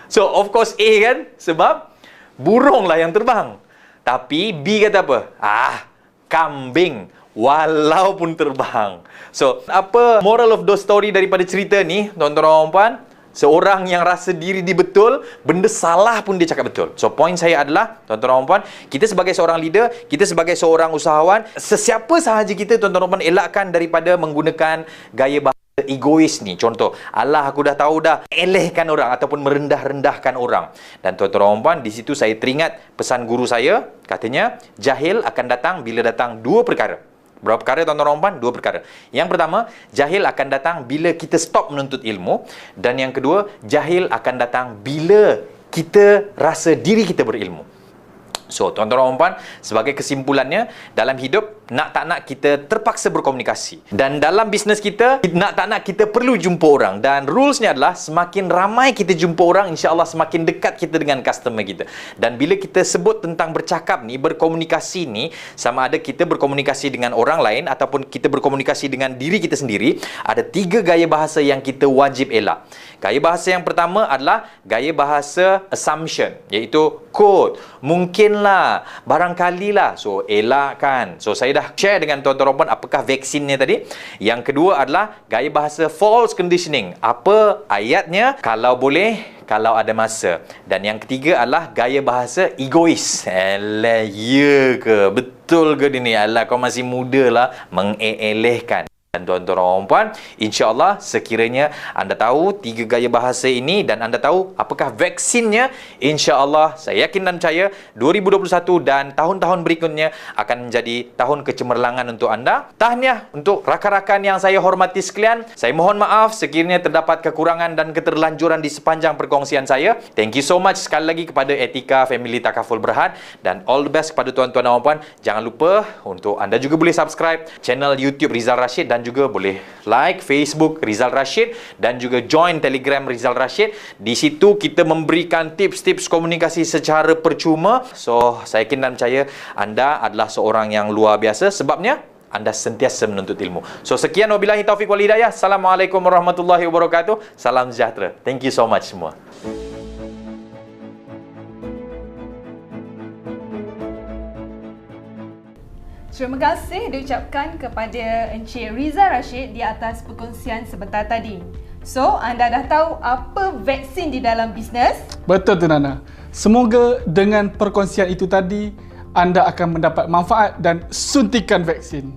So, of course A kan? Sebab burung lah yang terbang. Tapi B kata apa? Kambing walaupun terbang. So, apa moral of the story daripada cerita ni, tuan-tuan dan puan? Seorang yang rasa diri dia betul, benda salah pun dia cakap betul. So, poin saya adalah, tuan-tuan dan puan, kita sebagai seorang leader, kita sebagai seorang usahawan, sesiapa sahaja kita, tuan-tuan dan puan, elakkan daripada menggunakan gaya bahasa egois ni. Contoh, alah aku dah tahu dah, elehkan orang ataupun merendah-rendahkan orang. Dan tuan-tuan dan puan, di situ saya teringat pesan guru saya, katanya jahil akan datang bila datang dua perkara. Berapa perkara tuan-tuan dan puan? Dua perkara. Yang pertama, jahil akan datang bila kita stop menuntut ilmu, dan yang kedua, jahil akan datang bila kita rasa diri kita berilmu. So, tuan-tuan dan puan, sebagai kesimpulannya, dalam hidup, nak tak nak kita terpaksa berkomunikasi. Dan dalam bisnes kita, nak tak nak kita perlu jumpa orang. Dan rulesnya adalah, semakin ramai kita jumpa orang, insya-Allah semakin dekat kita dengan customer kita. Dan bila kita sebut tentang bercakap ni, berkomunikasi ni, sama ada kita berkomunikasi dengan orang lain ataupun kita berkomunikasi dengan diri kita sendiri, ada 3 gaya bahasa yang kita wajib elak. Gaya bahasa yang pertama adalah gaya bahasa assumption, iaitu quote, mungkinlah, barangkalilah. So, elakkan. So, saya dah share dengan tuan-tuan dan puan apakah vaksinnya tadi. Yang kedua adalah gaya bahasa false conditioning. Apa ayatnya? Kalau boleh, kalau ada masa. Dan yang ketiga adalah gaya bahasa egois. Alah, ya ke? Betul ke ni? Alah, kau masih muda lah. Mengelehkan. Dan tuan-tuan dan puan, insya-Allah sekiranya anda tahu 3 gaya bahasa ini dan anda tahu apakah vaksinnya, insya-Allah saya yakin dan percaya 2021 dan tahun-tahun berikutnya akan menjadi tahun kecemerlangan untuk anda. Tahniah untuk rakan-rakan yang saya hormati sekalian. Saya mohon maaf sekiranya terdapat kekurangan dan keterlanjuran di sepanjang perkongsian saya. Thank you so much sekali lagi kepada Etika Family Takaful Berhad dan all the best kepada tuan-tuan dan puan. Jangan lupa untuk anda juga boleh subscribe channel YouTube Rizal Rashid dan juga boleh like Facebook Rizal Rashid dan juga join Telegram Rizal Rashid. Di situ kita memberikan tips-tips komunikasi secara percuma. So, saya yakin dan percaya anda adalah seorang yang luar biasa sebabnya anda sentiasa menuntut ilmu. So sekian, wabillahi taufiq wal hidayah. Assalamualaikum warahmatullahi wabarakatuh. Salam sejahtera. Thank you so much semua. Terima kasih diucapkan kepada Encik Riza Rashid di atas perkongsian sebentar tadi. So, anda dah tahu apa vaksin di dalam bisnes? Betul tu Nana. Semoga dengan perkongsian itu tadi, anda akan mendapat manfaat dan suntikan vaksin.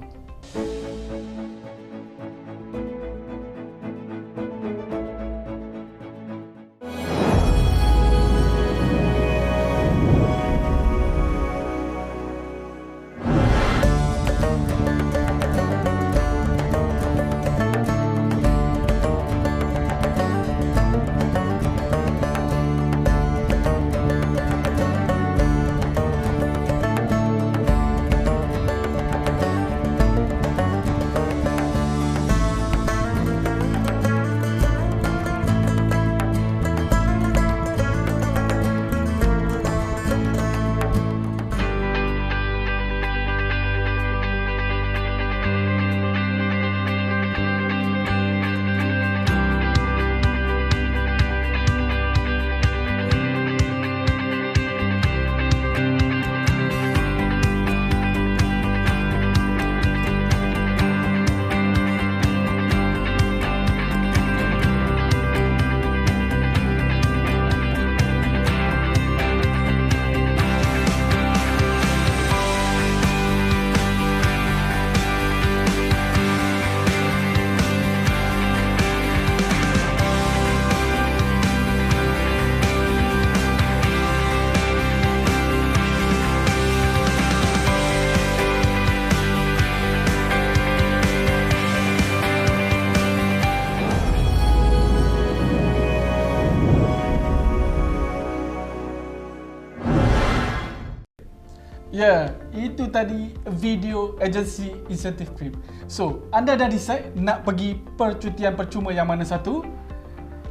Ya, itu tadi video agency incentive cream. So, anda dah decide nak pergi percutian percuma yang mana satu?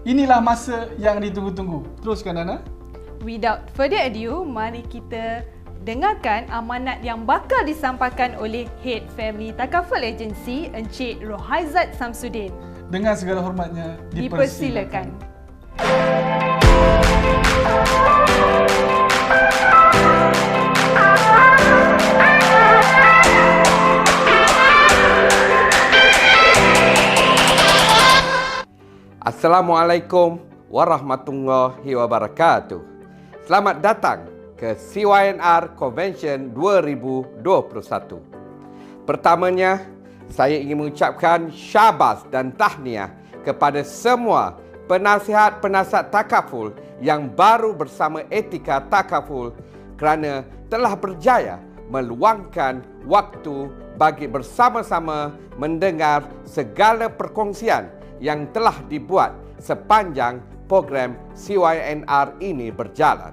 Inilah masa yang ditunggu-tunggu. Teruskan Nana. Without further ado, mari kita dengarkan amanat yang bakal disampaikan oleh Head Family Takaful Agency, Encik Rohaizat Samsudin. Dengan segala hormatnya, dipersilakan. Assalamualaikum warahmatullahi wabarakatuh. Selamat datang ke CYNR Convention 2021. Pertamanya, saya ingin mengucapkan syabas dan tahniah kepada semua penasihat-penasihat takaful yang baru bersama Etika Takaful kerana telah berjaya meluangkan waktu bagi bersama-sama mendengar segala perkongsian yang telah dibuat sepanjang program CYNR ini berjalan.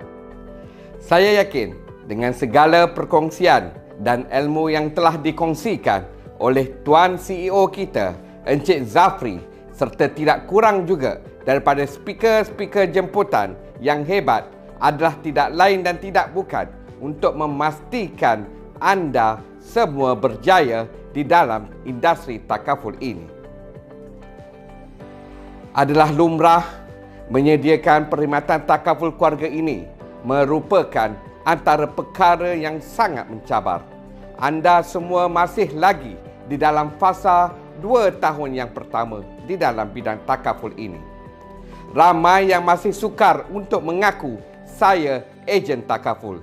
Saya yakin dengan segala perkongsian dan ilmu yang telah dikongsikan oleh Tuan CEO kita, Encik Zafri, serta tidak kurang juga daripada speaker-speaker jemputan yang hebat, adalah tidak lain dan tidak bukan untuk memastikan anda semua berjaya di dalam industri takaful ini. Adalah lumrah menyediakan perkhidmatan takaful keluarga ini merupakan antara perkara yang sangat mencabar. Anda semua masih lagi di dalam fasa 2 tahun yang pertama di dalam bidang takaful ini. Ramai yang masih sukar untuk mengaku saya ejen takaful.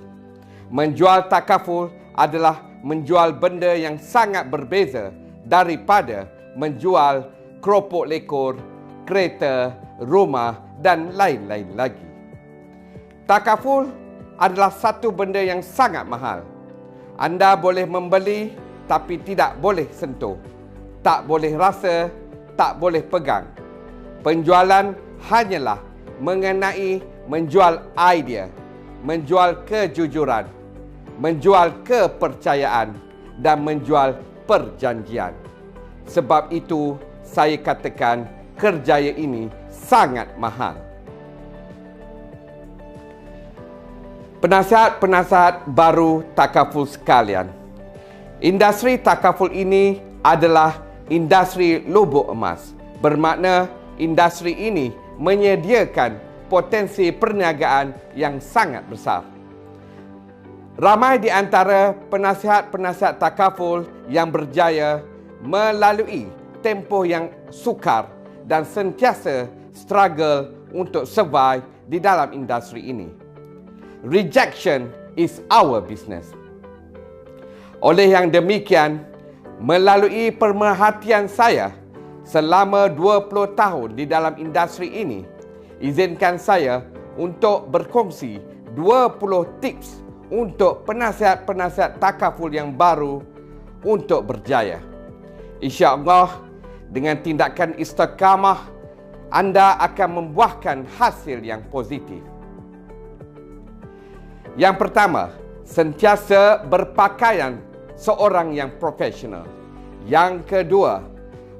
Menjual takaful adalah menjual benda yang sangat berbeza daripada menjual keropok lekor, kereta, rumah dan lain-lain lagi. Takaful adalah satu benda yang sangat mahal. Anda boleh membeli tapi tidak boleh sentuh. Tak boleh rasa, tak boleh pegang. Penjualan hanyalah mengenai menjual idea, menjual kejujuran, menjual kepercayaan dan menjual perjanjian. Sebab itu saya katakan kerjaya ini sangat mahal. Penasihat-penasihat baru takaful sekalian, Industri takaful ini adalah industri lubuk emas. Bermakna industri ini menyediakan potensi perniagaan yang sangat besar. Ramai di antara penasihat-penasihat takaful yang berjaya melalui tempoh yang sukar dan sentiasa struggle untuk survive di dalam industri ini. Rejection is our business. Oleh yang demikian, melalui pemerhatian saya selama 20 tahun di dalam industri ini, izinkan saya untuk berkongsi 20 tips untuk penasihat-penasihat takaful yang baru untuk berjaya. InsyaAllah, dengan tindakan istiqamah, anda akan membuahkan hasil yang positif. Yang pertama, sentiasa berpakaian seorang yang profesional. Yang kedua,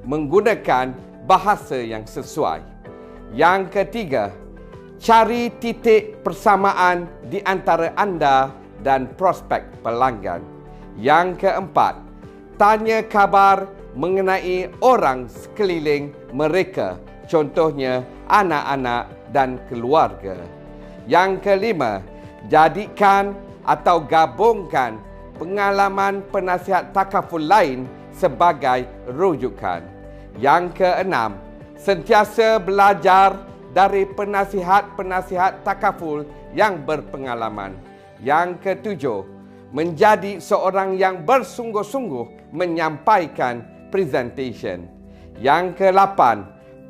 menggunakan bahasa yang sesuai. Yang ketiga, cari titik persamaan di antara anda dan prospek pelanggan. Yang keempat, tanya kabar mengenai orang sekeliling mereka, contohnya anak-anak dan keluarga. Yang kelima, jadikan atau gabungkan pengalaman penasihat takaful lain sebagai rujukan. Yang keenam, sentiasa belajar dari penasihat-penasihat takaful yang berpengalaman. Yang ketujuh, menjadi seorang yang bersungguh-sungguh menyampaikan presentation. Yang ke-8,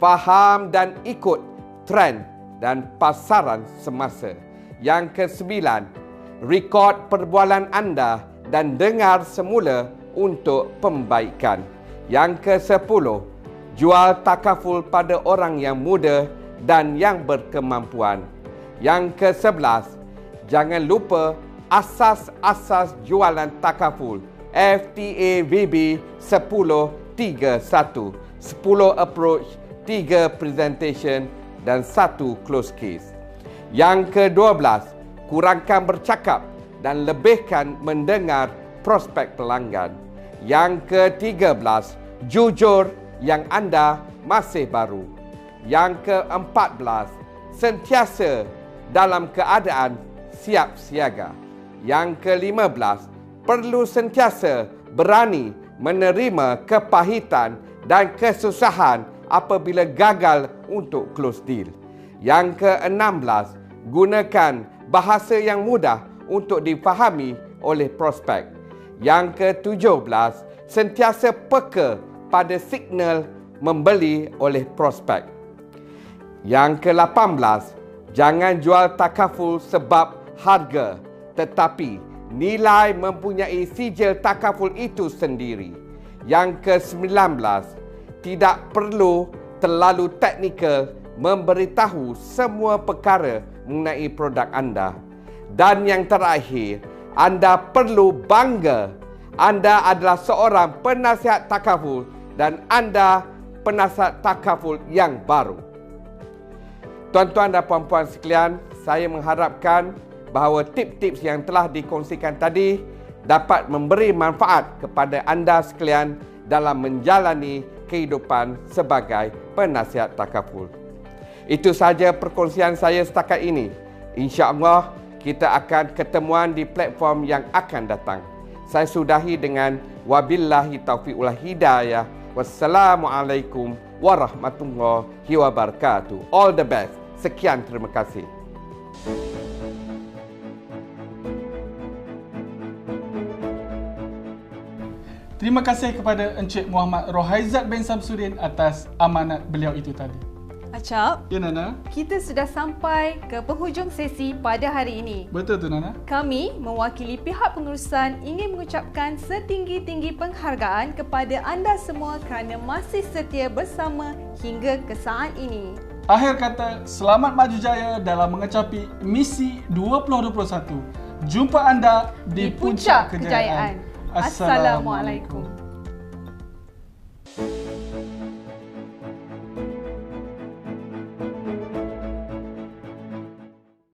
faham dan ikut trend dan pasaran semasa. Yang ke-9, rekod perbualan anda dan dengar semula untuk pembaikan. Yang ke-10, jual takaful pada orang yang muda dan yang berkemampuan. Yang ke-11, jangan lupa asas-asas jualan takaful FTA VB 1031, 10 approach, 3 presentation dan 1 close case. Yang ke-12, kurangkan bercakap dan lebihkan mendengar prospek pelanggan. Yang ke-13, jujur yang anda masih baru. Yang ke-14, sentiasa dalam keadaan siap siaga. Yang ke-15, perlu sentiasa berani menerima kepahitan dan kesusahan apabila gagal untuk close deal. Yang ke-16, gunakan bahasa yang mudah untuk difahami oleh prospek. Yang ke-17, sentiasa peka pada signal membeli oleh prospek. Yang ke-18, jangan jual takaful sebab harga, tetapi nilai mempunyai sijil takaful itu sendiri. Yang ke-19, tidak perlu terlalu teknikal memberitahu semua perkara mengenai produk anda. Dan yang terakhir, anda perlu bangga anda adalah seorang penasihat takaful dan anda penasihat takaful yang baru. Tuan-tuan dan puan-puan sekalian, saya mengharapkan bahawa tips-tips yang telah dikongsikan tadi dapat memberi manfaat kepada anda sekalian dalam menjalani kehidupan sebagai penasihat takaful. Itu sahaja perkongsian saya setakat ini. InsyaAllah kita akan ketemuan di platform yang akan datang. Saya sudahi dengan wabillahi taufiq wal hidayah. Wassalamualaikum warahmatullahi wabarakatuh. All the best. Sekian, terima kasih. Terima kasih kepada Encik Muhammad Rohaizat bin Samsudin atas amanat beliau itu tadi. Acap, Ya Nana? kita sudah sampai ke penghujung sesi pada hari ini. Betul tu Nana? Kami mewakili pihak pengurusan ingin mengucapkan setinggi-tinggi penghargaan kepada anda semua kerana masih setia bersama hingga ke saat ini. Akhir kata, selamat maju jaya dalam mengecapi misi 2021. Jumpa anda di puncak kejayaan. Assalamualaikum.